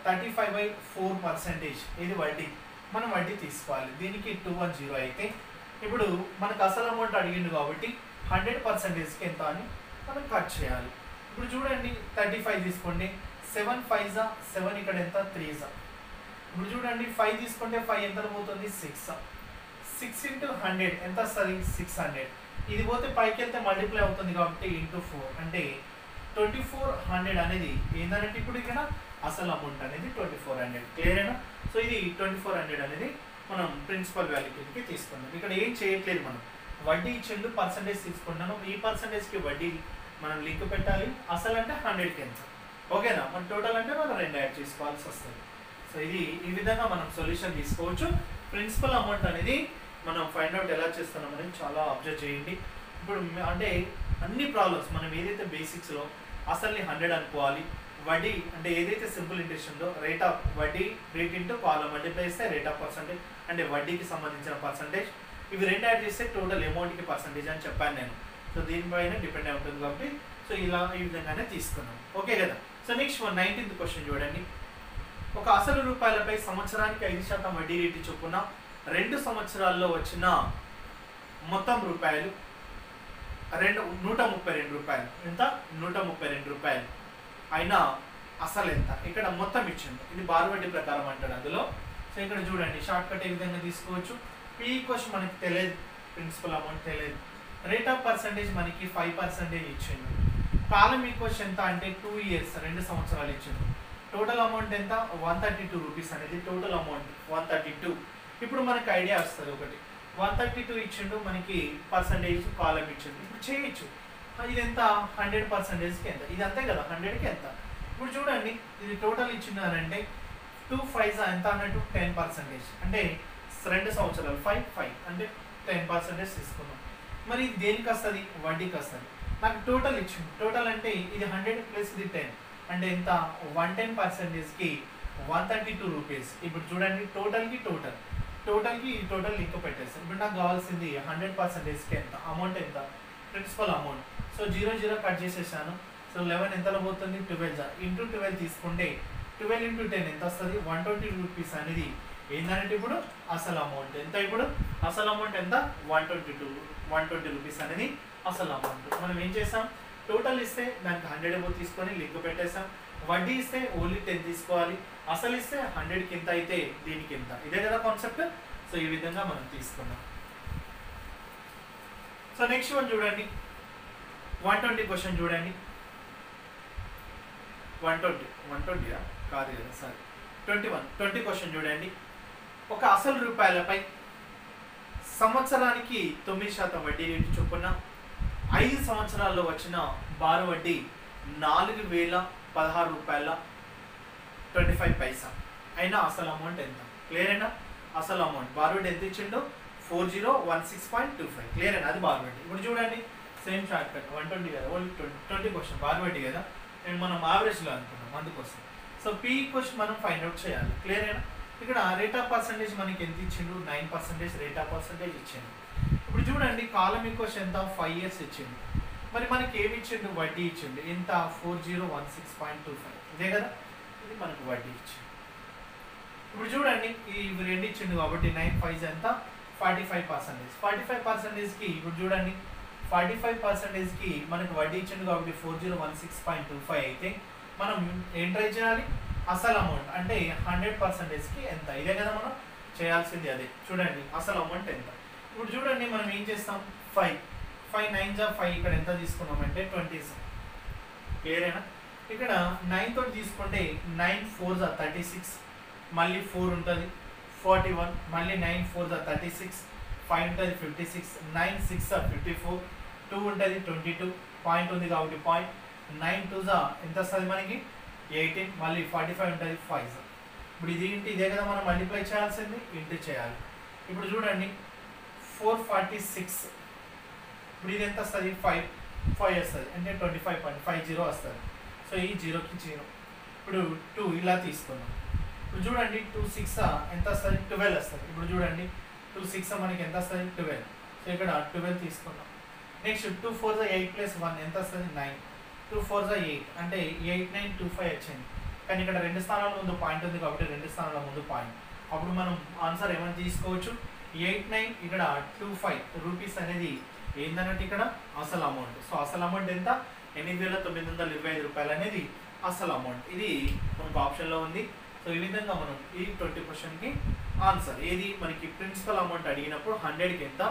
35/4% ఇది వడ్డీ. మనం వడ్డీ తీసుకోవాలి. దీనికి 210 అయితే ఇప్పుడు మనకు అసలు అమౌంట్ అడిగిండు కాబట్టి 100%కి ఎంత అని మనం కట్ చేయాలి. ఇప్పుడు చూడండి 35 తీసుకోండి. 7 5 7 ఇక్కడ ఎంత 3. ఇప్పుడు చూడండి 5 తీసుకుంటే 5 ఎంత పోతుంది 6. 6 × 100 ఎంత వస్తుంది 600. ఇది పోతే పైకి వెళ్తే మల్టిప్లై అవుతుంది కాబట్టి ఇంటూ 4 అంటే 2400 అనేది ఏంటంటే ఇప్పుడు ఇక్కడ అసలు అమౌంట్ అనేది 2400. క్లియర్ అయినా? సో ఇది 2400 అనేది మనం ప్రిన్సిపల్ వాల్యూ కిందకి తీసుకున్నాం. ఇక్కడ ఏం చేయట్లేదు, మనం వడ్డీ ఇచ్చిండు పర్సంటేజ్ తీసుకుంటాను. ఈ పర్సంటేజ్కి వడ్డీ మనం లింక్ పెట్టాలి. అసలు అంటే 100కి ఎంత, ఓకేనా? మన టోటల్ అంటే మనం 2 యాడ్ చేసుకోవాల్సి వస్తుంది. సో ఇది ఈ విధంగా మనం సొల్యూషన్ తీసుకోవచ్చు. ప్రిన్సిపల్ అమౌంట్ అనేది మనం ఫైండ్ అవుట్ ఎలా చేస్తున్నాం అనేది చాలా అబ్జర్వ్ చేయండి. ఇప్పుడు అంటే అన్ని ప్రాబ్లమ్స్ మనం ఏదైతే బేసిక్స్లో అసలు 100 అనుకోవాలి, వడ్డీ అంటే ఏదైతే సింపుల్ ఇంట్రెస్ట్ ఉందో రేట్ ఆఫ్ వడ్డీ రేట్ ఇంటూ కాలం మల్టిప్లై చేస్తే రేట్ ఆఫ్ పర్సంటేజ్ అంటే వడ్డీకి సంబంధించిన పర్సంటేజ్, ఇవి 2 యాడ్ చేస్తే టోటల్ అమౌంట్కి పర్సంటేజ్ అని చెప్పాను నేను. సో దీనిపైన డిపెండ్ అయి ఉంటుంది కాబట్టి సో ఇలా ఈ విధంగానే తీసుకున్నాం. ఓకే కదా. సో నెక్స్ట్ 19th క్వశ్చన్ చూడండి. ఒక అసలు రూపాయలపై సంవత్సరానికి 5% వడ్డీ రేటు చొప్పున 2 సంవత్సరాల్లో వచ్చిన మొత్తం రూపాయలు 132 రూపాయలు. ఎంత? 132 రూపాయలు అయినా అసలు ఎంత? ఇక్కడ మొత్తం ఇచ్చింది. ఇది బారు వడ్డీ ప్రకారం అంటాడు అందులో. సో ఇక్కడ చూడండి షార్ట్ కట్ ఏ విధంగా తీసుకోవచ్చు. పీ క్వశ్చన్ మనకి తెలియదు, ప్రిన్సిపల్ అమౌంట్ తెలియదు. రేట్ ఆఫ్ పర్సంటేజ్ మనకి 5% ఇచ్చింది. కాలం ఈక్వల్స్ ఎంత అంటే 2 years 2 సంవత్సరాలు ఇచ్చింది. టోటల్ అమౌంట్ ఎంత? 132 రూపీస్ అనేది టోటల్ అమౌంట్ 132. ఇప్పుడు మనకి ఐడియా వస్తుంది ఒకటి, 132 ఇచ్చిండు, మనకి పర్సంటేజ్ కాలం ఇచ్చిండు. ఇప్పుడు చేయొచ్చు ఇది ఎంత 100%కి ఎంత, ఇది అంతే కదా 100కి ఎంత. ఇప్పుడు చూడండి ఇది టోటల్ ఇచ్చినారంటే 2 5 ఎంత అన్నట్టు 10%, అంటే 2 సంవత్సరాలు 5 5 అంటే 10% తీసుకున్నాం. మరి ఇది దేనికి వస్తుంది? వడ్డీకి వస్తుంది. నాకు టోటల్ ఇచ్చింది. టోటల్ అంటే ఇది 100 ప్లస్ ఇది 10 అంటే ఎంత 110%కి 132 రూపీస్. ఇప్పుడు చూడండి టోటల్కి టోటల్ లింక్ పెట్టేస్తాను. ఇప్పుడు నాకు కావాల్సింది 100%కి ఎంత అమౌంట్ ఎంత? Principal amount. సో 0 0 కట్ చేసేసాను. సో 11 ఎంతలో పోతుంది? 12 ఇంటూ 12 తీసుకుంటే 12 × 10 ఎంత వస్తుంది? 120 రూపీస్ అనేది ఏంటంటే ఇప్పుడు అసలు అమౌంట్ ఎంత? ఇప్పుడు అసలు అమౌంట్ ఎంత? 120 రూపీస్ అనేది అసలు అమౌంట్. మనం ఏం చేసాం? టోటల్ ఇస్తే దానికి 100 తీసుకొని లింక్ పెట్టేసాం. వడ్డీ ఇస్తే ఓన్లీ 10 తీసుకోవాలి. అసలు ఇస్తే 100కి ఎంత అయితే దీనికి ఎంత, ఇదే కదా కాన్సెప్ట్. సో ఈ విధంగా మనం తీసుకున్నాం. సో నెక్స్ట్ వన్ చూడండి, 120 క్వశ్చన్ చూడండి. 120 కాదు కదా సారీ 20 క్వశ్చన్ చూడండి. ఒక అసలు రూపాయలపై సంవత్సరానికి 9% వడ్డీ రేటు చొప్పున 5 సంవత్సరాల్లో వచ్చిన బారు వడ్డీ 4016 రూపాయల 25 పైసా అయినా అసలు అమౌంట్ ఎంత? క్లియర్ అయినా? అసలు అమౌంట్ బారు వడ్డీ ఎంత ఇచ్చిండో 4016.25. క్లియర్ అయినా? అది బారు వడ్డీ. ఇప్పుడు చూడండి సేమ్ షార్ట్ కట్ 120 కదా, ఓన్లీ 20 క్వశ్చన్ బారు వడ్డీ కదా, నేను మనం యావరేజ్లో అనుకున్నాం అందుకోసం. సో పీ క్వశ్చన్ మనం ఫైండ్ అవుట్ చేయాలి. క్లియర్ అయినా? ఇక్కడ రేట్ ఆఫ్ పర్సంటేజ్ మనకి ఎంత ఇచ్చిండు? 9% రేట్ ఆఫ్ పర్సంటేజ్ ఇచ్చిండు. ఇప్పుడు చూడండి కాలం ఈక్వల్స్ ఎంత? 5 years ఇచ్చిండు. మరి మనకి ఏమి ఇచ్చిండు? వడ్డీ ఇచ్చిండు. ఎంత? 4016.25. ఇదే కదా, ఇది మనకు వడ్డీ ఇచ్చిండు. ఇప్పుడు చూడండి ఇవి 2 ఇచ్చిండు కాబట్టి 9 5 ఎంత? 45%. 45%కి ఇప్పుడు చూడండి 45%కి మనకు వడ్డీ ఇచ్చిండు కాబట్టి 4016.25 అయితే మనం ఏం ట్రై చేయాలి, అసలు అమౌంట్ అంటే 100%కి ఎంత, ఇదే కదా మనం చేయాల్సింది. అదే చూడండి అసలు అమౌంట్ ఎంత. ఇప్పుడు చూడండి మనం ఏం చేస్తాం, 5 9 5 ఇక్కడ ఎంత తీసుకున్నామంటే 20. క్లియరేనా? ఇక్కడ 9 తోటి తీసుకుంటే 9 4 36, మళ్ళీ 4 ఉంటుంది 41, మళ్ళీ 9 4 36, 5 ఉంటుంది 56, 9 6 54, 2 ఉంటుంది 22, పాయింట్ ఉంది కాబట్టి పాయింట్, 9 2 ఎంత వస్తుంది మనకి 18, మళ్ళీ 45 ఉంటుంది 5. ఇప్పుడు ఇది ఇంటి ఇదే కదా మనం మల్టిప్లై చేయాల్సింది, ఇంటి చేయాలి. ఇప్పుడు చూడండి 446, ఇప్పుడు ఇది ఎంత వస్తుంది 5 వస్తుంది అంటే 25.50 వస్తుంది. సో ఈ 0కి 0. ఇప్పుడు 2 ఇలా తీసుకున్నాం. ఇప్పుడు చూడండి 2 6 ఎంత వస్తుంది 12 వస్తుంది. ఇప్పుడు చూడండి 2 6 మనకి ఎంత వస్తుంది 12. సో ఇక్కడ 12 తీసుకున్నాం. నెక్స్ట్ 2 4 8 ప్లస్ 1 ఎంత వస్తుంది 9, 2 4 8 అంటే 8 9 2 5 వచ్చింది. కానీ ఇక్కడ 2 స్థానాల ముందు పాయింట్ ఉంది కాబట్టి 2 స్థానాల ముందు పాయింట్. అప్పుడు మనం ఆన్సర్ ఏమైనా తీసుకోవచ్చు 8 9 ఇక్కడ 25 రూపీస్ అనేది ఏందన్నట్టు ఇక్కడ అసలు అమౌంట్. సో అసలు అమౌంట్ ఎంత 8,925 రూపాయలు అనేది అసలు అమౌంట్. ఇది మనకు ఆప్షన్లో ఉంది. సో ఈ విధంగా మనం ఈ 20 క్వశ్చన్కి ఆన్సర్ ఏది మనకి ప్రిన్సిపల్ అమౌంట్ అడిగినప్పుడు 100కి ఎంత,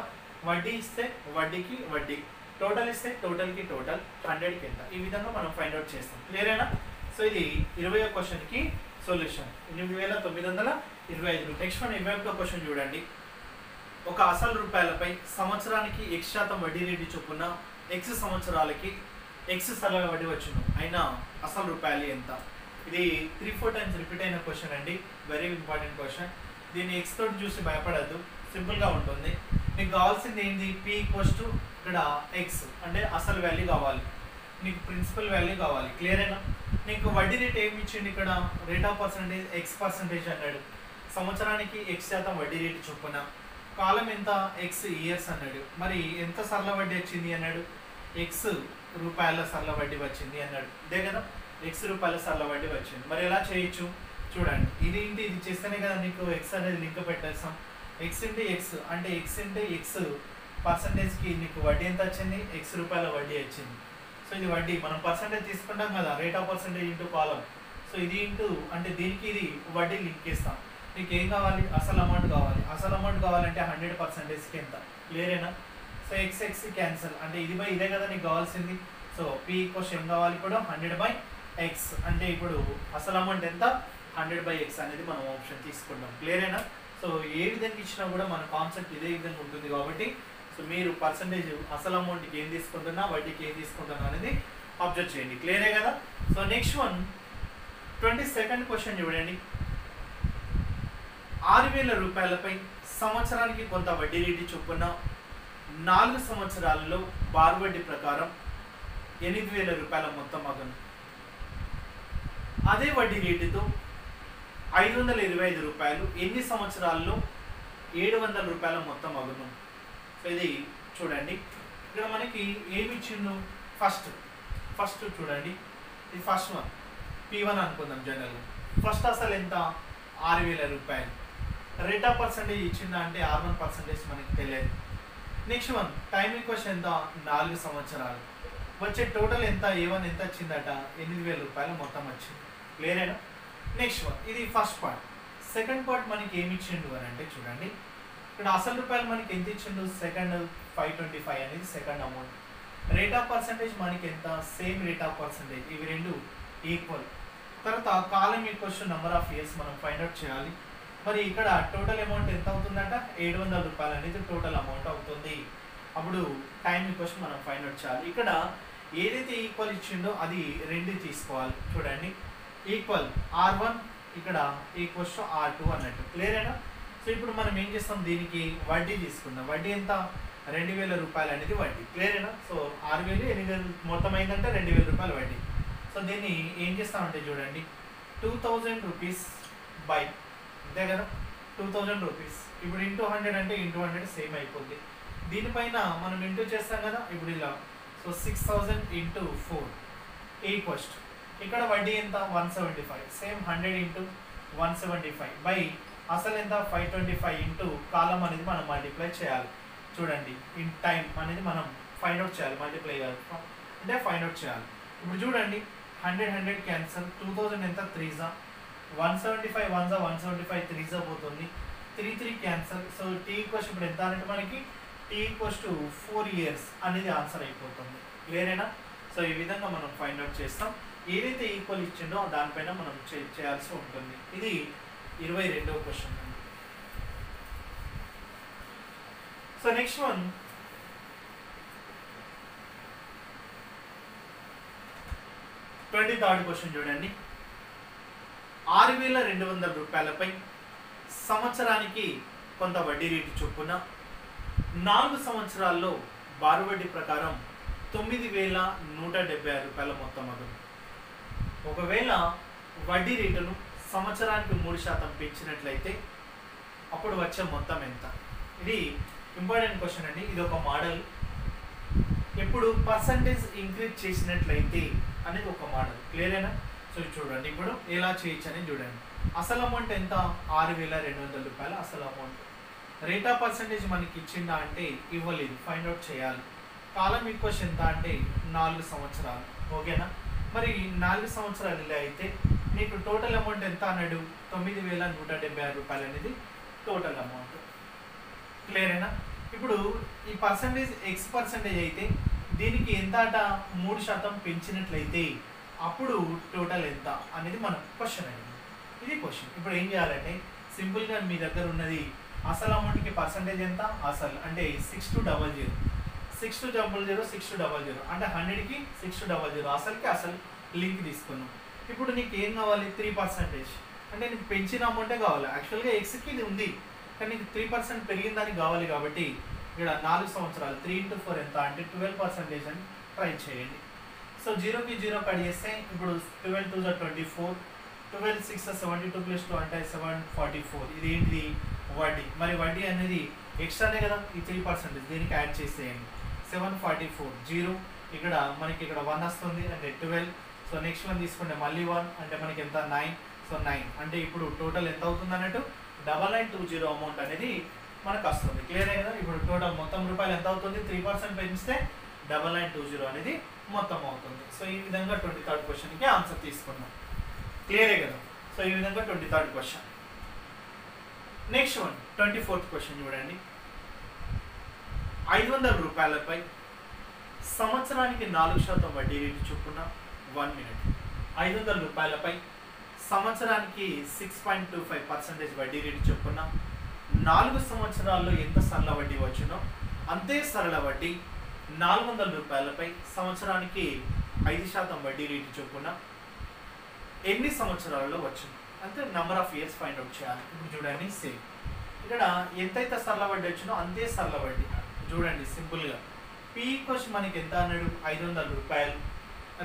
వడ్డీ ఇస్తే వడ్డీకి వడ్డీ, టోటల్ ఇస్తే టోటల్కి టోటల్, 100కి ఎంత, ఈ విధంగా మనం ఫైండ్ అవుట్ చేస్తాం. క్లియరేనా? సో ఇది 20వ క్వశ్చన్కి సొల్యూషన్ 8,925. నెక్స్ట్ మనం 21వ క్వశ్చన్ చూడండి. ఒక అసలు రూపాయలపై సంవత్సరానికి x% వడ్డీ రేటు చొప్పున x సంవత్సరాలకి x సరళ వడ్డీ వచ్చును అయినా అసలు రూపాయలు ఎంత. ఇది 3-4 టైమ్స్ రిపీట్ అయిన క్వశ్చన్ అండి, వెరీ ఇంపార్టెంట్ క్వశ్చన్. దీన్ని x తోటి చూసి భయపడద్దు, సింపుల్గా ఉంటుంది. నీకు కావాల్సింది ఏంటి, p ఇక్కడ x అంటే అసలు వాల్యూ కావాలి, నీకు ప్రిన్సిపల్ వాల్యూ కావాలి. క్లియరేనా? నీకు వడ్డీ రేట్ ఏమి ఇచ్చింది ఇక్కడ, రేట్ ఆఫ్ పర్సంటేజ్ x% అన్నాడు, సంవత్సరానికి x% వడ్డీ రేటు చొప్పున, కాలం ఎంత x ఇయర్స్ అన్నాడు, మరి ఎంత సరళ వడ్డీ వచ్చింది అన్నాడు, x రూపాయల సరళ వడ్డీ వచ్చింది అన్నాడు. ఇదే కదా x రూపాయల సరళ వడ్డీ వచ్చింది. మరి ఎలా చేయొచ్చు చూడండి, ఇది ఇంటి ఇది చేస్తేనే కదా నీకు x అనేది లింక్ పెట్టేస్తాం. x ఇంటూ x అంటే x ఇంటూ x పర్సంటేజ్కి నీకు వడ్డీ ఎంత వచ్చింది, x రూపాయల వడ్డీ వచ్చింది. సో ఇది వడ్డీ మనం పర్సంటేజ్ తీసుకుంటాం కదా, rate of percentage into column. So ఇది ఇంటూ అంటే దీనికి ఇది వడ్డీ లింక్ ఇస్తాం. నీకు ఏం కావాలి, అసలు అమౌంట్ కావాలి. అసలు అమౌంట్ కావాలంటే 100%కి ఎంత. క్లియరేనా? సో x క్యాన్సల్ అంటే ఇది బై ఇదే కదా నీకు కావాల్సింది. సో p ఈక్వల్స్ ఏం కావాలి ఇప్పుడు 100/x అంటే ఇప్పుడు అసలు అమౌంట్ ఎంత 100/x అనేది మనం ఆప్షన్ తీసుకుంటాం. క్లియరేనా? సో ఏ విధంగా ఇచ్చినా కూడా మన కాన్సెప్ట్ ఇదే విధంగా ఉంటుంది కాబట్టి సో మీరు పర్సంటేజ్ అసలు అమౌంట్కి ఏం తీసుకుంటున్నా వడ్డీకి ఏం తీసుకుంటున్నా అనేది అబ్జర్వ్ చేయండి. క్లియరే కదా? So next one 22nd question చూడండి. 6,000 రూపాయలపై సంవత్సరానికి కొంత వడ్డీ రేటు చొప్పున 4 సంవత్సరాలలో బార్ వడ్డీ ప్రకారం 8,000 రూపాయల మొత్తం అగను. అదే వడ్డీ రేటుతో 525 రూపాయలు ఎన్ని సంవత్సరాల్లో 700 రూపాయల మొత్తం అగను. సో ఇది చూడండి, ఇక్కడ మనకి ఏమి ఇచ్చిండు, ఫస్ట్ చూడండి, ఇది ఫస్ట్ వన్ P1 అనుకుందాం జనరల్గా. ఫస్ట్ అసలు ఎంత 6,000 రూపాయలు, రేట్ ఆఫ్ పర్సంటేజ్ ఇచ్చిందా అంటే R1% మనకి తెలియదు. నెక్స్ట్ వన్ టైం ఈక్వెషన్ ఎంత 4 సంవత్సరాలు, వచ్చే టోటల్ ఎంత A1 ఎంత వచ్చిందట 8,000 రూపాయలు మొత్తం వచ్చింది. క్లియరేనా? నెక్స్ట్ వన్ ఇది ఫస్ట్ పార్ట్. సెకండ్ పార్ట్ మనకి ఏమి ఇచ్చిండు అని అంటే చూడండి, ఇక్కడ అసలు రూపాయలు మనకి ఎంత ఇచ్చిండు, సెకండ్ 525 అనేది second amount. Rate of percentage మనకి ఎంత, సేమ్ రేట్ ఆఫ్ పర్సంటేజ్, ఇవి రెండు ఈక్వల్. తర్వాత కాలం ఈక్వల్స్ నెంబర్ ఆఫ్ ఇయర్స్ మనం ఫైండ్ అవుట్ చేయాలి. మరి ఇక్కడ టోటల్ అమౌంట్ ఎంత అవుతుందంట 700 రూపాయలు అనేది టోటల్ అమౌంట్ అవుతుంది. అప్పుడు టైం ఈక్వల్స్ మనం ఫైండ్ అవుట్ చేయాలి. ఇక్కడ ఏదైతే ఈక్వల్ ఇచ్చిండో అది రెండు తీసుకోవాలి. చూడండి ఈక్వల్ R1 ఇక్కడ ఈక్వల్స్ టు R2 అన్నట్టు. క్లియరేనా? సో ఇప్పుడు మనం ఏం చేస్తాం, దీనికి వడ్డీ తీసుకుందాం. వడ్డీ ఎంత 2,000 రూపాయలు అనేది వడ్డీ. క్లియరేనా? సో 6,000 8,000 మొత్తం అయిందంటే 2,000 రూపాయలు వడ్డీ. సో దీన్ని ఏం చేస్తామంటే చూడండి 2,000 రూపీస్ బై, అంతే కదా 2,000 రూపీస్. ఇప్పుడు ఇంటూ 100 అంటే ఇంటూ 100 సేమ్ అయిపోద్ది. దీనిపైన మనం ఇంటూ చేస్తాం కదా, ఇప్పుడు ఇలా. సో 6,000 ఇంటూ 4 ఈక్వల్స్ ఇక్కడ వడ్డీ ఎంత 175, సేమ్ 100 ఇంటూ 175 బై అసలు ఎంత 525 ఇంటూ కాలం అనేది మనం మల్టిప్లై చేయాలి. చూడండి ఇన్ టైం అనేది మనం ఫైండ్ అవుట్ చేయాలి, మల్టిప్లై అంటే ఫైండ్ అవుట్ చేయాలి. ఇప్పుడు చూడండి 100 క్యాన్సల్, 2000 ఎంత 3 175 1 175 3 పోతుంది, 3 క్యాన్సల్. సో టీ ఈక్వల్స్ ఇప్పుడు ఎంత అంటే మనకి టీ ఈక్వల్స్ టు 4 years అనేది ఆన్సర్ అయిపోతుంది. క్లియరేనా? సో ఈ విధంగా మనం ఫైండ్ అవుట్ చేస్తాం. ఏదైతే ఈక్వల్ ఇచ్చిండో దానిపైన మనం చేయాల్సి ఉంటుంది. ఇది 22వ క్వశ్చన్ అండి. So next one 23rd question చూడండి. 6,200 రూపాయలపై సంవత్సరానికి కొంత వడ్డీ రేటు చొప్పున 4 సంవత్సరాల్లో బారు వడ్డీ ప్రకారం 9,176 రూపాయల మొత్తం అగును. ఒకవేళ వడ్డీ రేటును సంవత్సరానికి 3% పెంచినట్లయితే అప్పుడు వచ్చే మొత్తం ఎంత? ఇది ఇంపార్టెంట్ క్వశ్చన్ అండి. ఇది ఒక మోడల్. ఎప్పుడు పర్సంటేజ్ ఇంక్రీజ్ చేసినట్లయితే అనేది ఒక మోడల్. క్లియరేనా? సో చూడండి ఇప్పుడు ఎలా చేయొచ్చు అని చూడండి. అసలు అమౌంట్ ఎంత? 6,200 రూపాయలు అసలు అమౌంట్. రేట్ ఆఫ్ పర్సంటేజ్ మనకి ఇచ్చిందా అంటే ఇవ్వలేదు, ఫైండ్ అవుట్ చేయాలి. కాలం ఈక్వల్స్ ఎంత అంటే 4 సంవత్సరాలు. ఓకేనా? మరి 4 సంవత్సరాలు ఇలా అయితే నీకు టోటల్ అమౌంట్ ఎంత అన్నాడు? 9,176 రూపాయలు అనేది టోటల్ అమౌంట్. క్లియరేనా? ఇప్పుడు ఈ పర్సంటేజ్ ఎక్స్ పర్సంటేజ్ అయితే దీనికి ఎంత అట 3% పెంచినట్లయితే అప్పుడు టోటల్ ఎంత అనేది మన క్వశ్చన్ అండి. ఇది క్వశ్చన్. ఇప్పుడు ఏం చేయాలంటే సింపుల్గా మీ దగ్గర ఉన్నది అసలు అమౌంట్కి పర్సంటేజ్ ఎంత? అసలు అంటే 6,200 6,200 6,200 అంటే 100కి 6,200 అసలుకి అసలు లింక్ తీసుకున్నాం. ఇప్పుడు నీకు ఏం కావాలి? 3% అంటే నీకు పెంచిన అమౌంటే కావాలి. యాక్చువల్గా ఎక్స్కి ఇది ఉంది కానీ నీకు 3% పెరిగిందని కావాలి కాబట్టి ఇక్కడ 4 సంవత్సరాలు 3 into 4 ఎంత అంటే 12% అని ట్రై చేయండి. సో 0కి 0 కట్ చేస్తే ఇప్పుడు 12 2 24, 12 6 72 + 2 అంటే 744. ఇది ఏంటిది? వడ్డీ. మరి వడ్డీ అనేది ఎక్స్ట్రానే కదా, ఈ 3% దీనికి యాడ్ చేసేయండి. 744 0 ఇక్కడ మనకి ఇక్కడ 1 వస్తుంది అంటే 12. సో నెక్స్ట్ వన్ తీసుకుంటే మళ్ళీ 1 అంటే మనకి ఎంత 9. సో 9 అంటే ఇప్పుడు టోటల్ ఎంత అవుతుంది అన్నట్టు 9920 అమౌంట్ అనేది మనకు వస్తుంది. క్లియర్ కదా? ఇప్పుడు టోటల్ మొత్తం రూపాయలు ఎంత అవుతుంది? 3% పెంచితే 9920 అనేది మొత్తం అవుతుంది. సో ఈ విధంగా 23rd క్వశ్చన్కి ఆన్సర్ తీసుకున్నాం. క్లియరే కదా? సో ఈ విధంగా 23rd question. Next one 24th question చూడండి. 500 రూపాయలపై సంవత్సరానికి 4% వడ్డీ రేటు చొప్పున 1 minute. 500 రూపాయలపై సంవత్సరానికి 6.25% వడ్డీ రేటు చొప్పున 4 సంవత్సరాల్లో ఎంత సరళ వడ్డీ వచ్చునో అంతే సరళ వడ్డీ 400 రూపాయలపై సంవత్సరానికి 5% వడ్డీ రేటు చొప్పున ఎన్ని సంవత్సరాలలో వచ్చును అంటే number of years find out చేయాలి. ఇప్పుడు చూడండి సేమ్ ఇక్కడ ఎంతైతే సరళ వడ్డీ వచ్చినో అంతే సరళ వడ్డీ. చూడండి సింపుల్గా పీ ఈక్వల్స్ మనకి ఎంత అన్నాడు? 500 రూపాయలు.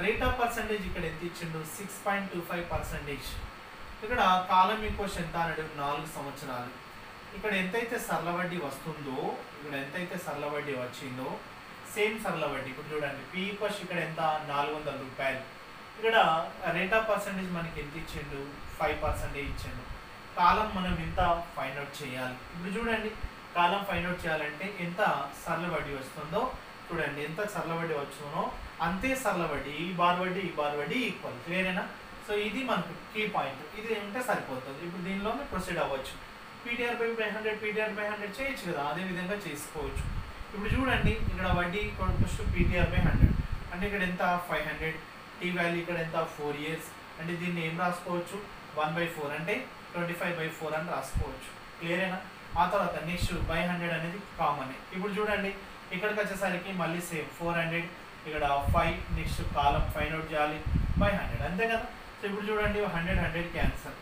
రేట్ ఆఫ్ పర్సంటేజ్ ఇక్కడ ఎంత ఇచ్చిండు? 6.25%. ఇక్కడ కాలం ఈక్వల్స్ ఎంత అన్నాడు? 4 సంవత్సరాలు. ఇక్కడ ఎంతైతే సరళ వడ్డీ వస్తుందో, ఇక్కడ ఎంతైతే సరళ వడ్డీ వచ్చిందో సేమ్ సరళ వడ్డీ. ఇప్పుడు చూడండి పీ ఈక్వల్స్ ఇక్కడ ఎంత? 400 రూపాయలు. ఇక్కడ రేట్ ఆఫ్ పర్సంటేజ్ మనకి ఎంత ఇచ్చిండు? 5% ఇచ్చిండు. కాలం మనం ఎంత ఫైండ్ అవుట్ చేయాలి. ఇప్పుడు చూడండి కాలం ఫైండ్ అవుట్ చేయాలంటే ఎంత సరళ వడ్డీ వస్తుందో చూడండి, ఎంత సరళ వడ్డీ వచ్చునో అంతే సరళ వడ్డీ. ఈ బార్ వడ్డీ ఈక్వల్. క్లియరేనా? సో ఇది మనకు కీ పాయింట్. ఇది ఉంటే సరిపోతుంది. ఇప్పుడు దీనిలోనే ప్రొసీడ్ అవ్వచ్చు. పీటీఆర్ బై 100 చేయొచ్చు కదా, అదే విధంగా చేసుకోవచ్చు. ఇప్పుడు చూడండి ఇక్కడ వడ్డీ ఫస్ట్ పీటీఆర్ బై 100 అంటే ఇక్కడ ఎంత? 500. టీ వాల్యూ ఇక్కడ ఎంత? 4 years. అంటే దీన్ని ఏం రాసుకోవచ్చు? 1/4 అంటే 25/4 అని రాసుకోవచ్చు. క్లియరేనా? ఆ తర్వాత నెక్స్ట్ బై 100 అనేది కామన్. ఇప్పుడు చూడండి ఇక్కడికి వచ్చేసరికి మళ్ళీ సేమ్ 400 ఇక్కడ 5 నెక్స్ట్ కాలం ఫైండ్ అవుట్ చేయాలి బై 100 అంతే కదా. సో ఇప్పుడు చూడండి 100 క్యాన్సల్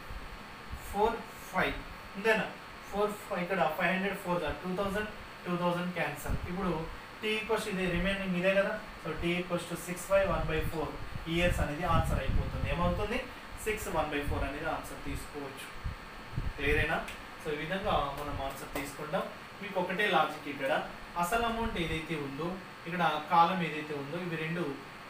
4 5 అంతేనా? 4 5 ఇక్కడ 500 4 2000 క్యాన్సల్. ఇప్పుడు టీ ఈక్వల్స్ ఇది రిమైనింగ్ ఇదే కదా. So T equals to 6/1/4 years అనేది ఆన్సర్ అయిపోతుంది. ఏమవుతుంది? 6 1/4 అనేది ఆన్సర్ తీసుకోవచ్చు. క్లియరేనా? సో ఈ విధంగా మనం ఆన్సర్ తీసుకుంటాం. మీకు ఒకటే లాజిక్ ఇక్కడ అసలు అమౌంట్ ఏదైతే ఉందో ఇక్కడ కాలం ఏదైతే ఉందో ఇవి రెండు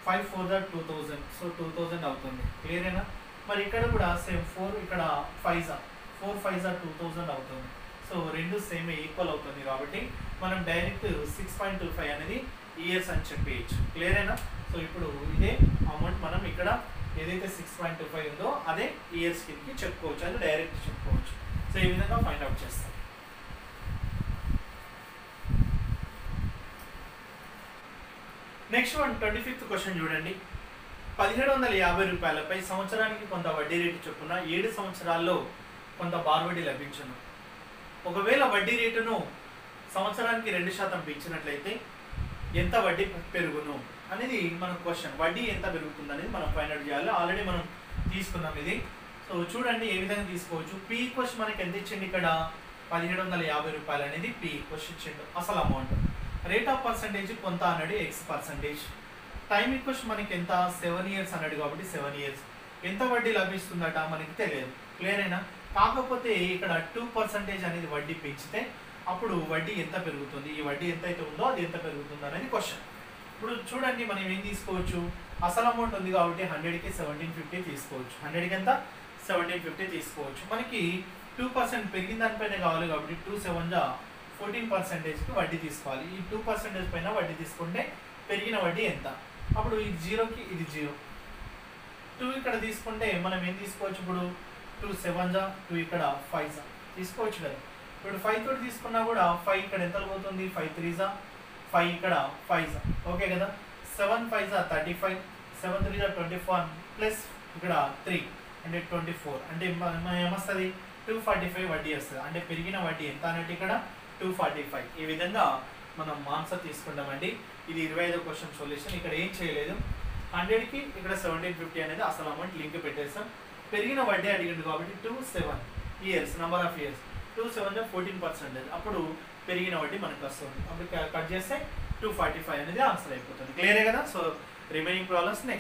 5 4 2000. సో 2000 అవుతుంది. క్లియరేనా? మరి ఇక్కడ కూడా సేమ్ 4 ఇక్కడ 5 4 5 2000 అవుతుంది. సో రెండు సేమ్ ఈక్వల్ అవుతుంది కాబట్టి మనం డైరెక్ట్ 6.25 అనేది ఇయర్స్ అని చెప్పేయచ్చు. క్లియరేనా? సో ఇప్పుడు ఇదే అమౌంట్ మనం ఇక్కడ ఏదైతే 6.25 ఉందో అదే ఇయర్స్ కిందకి చెప్పుకోవచ్చు, అది డైరెక్ట్ చెప్పుకోవచ్చు. సో ఈ విధంగా ఫైండ్ అవుట్ చేస్తాం. నెక్స్ట్ వన్ 25th క్వశ్చన్ చూడండి. 1750 రూపాయలపై సంవత్సరానికి కొంత వడ్డీ రేటు చొప్పున 7 సంవత్సరాల్లో కొంత బార్వడ్డీ లభించును. ఒకవేళ వడ్డీ రేటును సంవత్సరానికి 2% పెంచినట్లయితే ఎంత వడ్డీ పెరుగును అనేది మన క్వశ్చన్. వడ్డీ ఎంత పెరుగుతుంది అనేది మనం ఫైండ్ అవుట్ చేయాలి. ఆల్రెడీ మనం తీసుకున్నాం ఇది. సో చూడండి ఏ విధంగా తీసుకోవచ్చు. పీ ఈక్వల్స్ మనకి ఎంత ఇచ్చింది ఇక్కడ 1750 రూపాయలు అనేది పీ ఈక్వల్స్ ఇచ్చిండు అసలు అమౌంట్. రేట్ ఆఫ్ పర్సంటేజ్ కొంత అన్నాడు X%. టైం ఈక్వల్స్ మనకి ఎంత 7 ఇయర్స్ అన్నాడు కాబట్టి 7 ఇయర్స్. ఎంత వడ్డీ లభిస్తుందట మనకి తెలియదు. క్లియర్ అయినా? కాకపోతే ఇక్కడ 2% అనేది వడ్డీ పెంచితే అప్పుడు వడ్డీ ఎంత పెరుగుతుంది, ఈ వడ్డీ ఎంత అయితే ఉందో అది ఎంత పెరుగుతుంది అనేది క్వశ్చన్. ఇప్పుడు చూడండి మనం ఏం తీసుకోవచ్చు, అసలు అమౌంట్ ఉంది కాబట్టి 100కి 1750 తీసుకోవచ్చు. 100కి ఎంత 1750 తీసుకోవచ్చు. మనకి 2% పెరిగిన దానిపైన కావాలి కాబట్టి 2 7 14%కి వడ్డీ తీసుకోవాలి. ఈ 2% పైన వడ్డీ తీసుకుంటే పెరిగిన వడ్డీ ఎంత? అప్పుడు ఇది 0కి ఇది 0. 2 ఇక్కడ తీసుకుంటే మనం ఏం తీసుకోవచ్చు, ఇప్పుడు 2 7 2 ఇక్కడ 5 తీసుకోవచ్చు కదా. ఇప్పుడు 5 తోటి తీసుకున్నా కూడా 5 ఇక్కడ ఎంత పోతుంది, 5 3 5 ఇక్కడ 5 ఓకే కదా. 7 5 35, 7 3 24 ప్లస్ ఇక్కడ 3 అంటే 24 అంటే ఏమొస్తుంది 245 వడ్డీ వస్తుంది. అంటే పెరిగిన వడ్డీ ఎంత అనేది ఇక్కడ 245. ఈ విధంగా మనం ఆన్సర్ తీసుకుంటామండి. ఇది 25వ క్వశ్చన్ సొల్యూషన్. ఇక్కడ ఏం చేయలేదు, 100కి ఇక్కడ 1750 అనేది అసలు అమౌంట్ లింక్ పెట్టేస్తాం. పెరిగిన వడ్డీ అడిగింది కాబట్టి 27 ఇయర్స్, నెంబర్ ఆఫ్ ఇయర్స్ 2 7 14%. అప్పుడు పెరిగిన వడ్డీ మనకు వస్తుంది. అప్పుడు కట్ చేస్తే 245 అనేది ఆన్సర్ అయిపోతుంది. క్లియరే కదా. So remaining problems next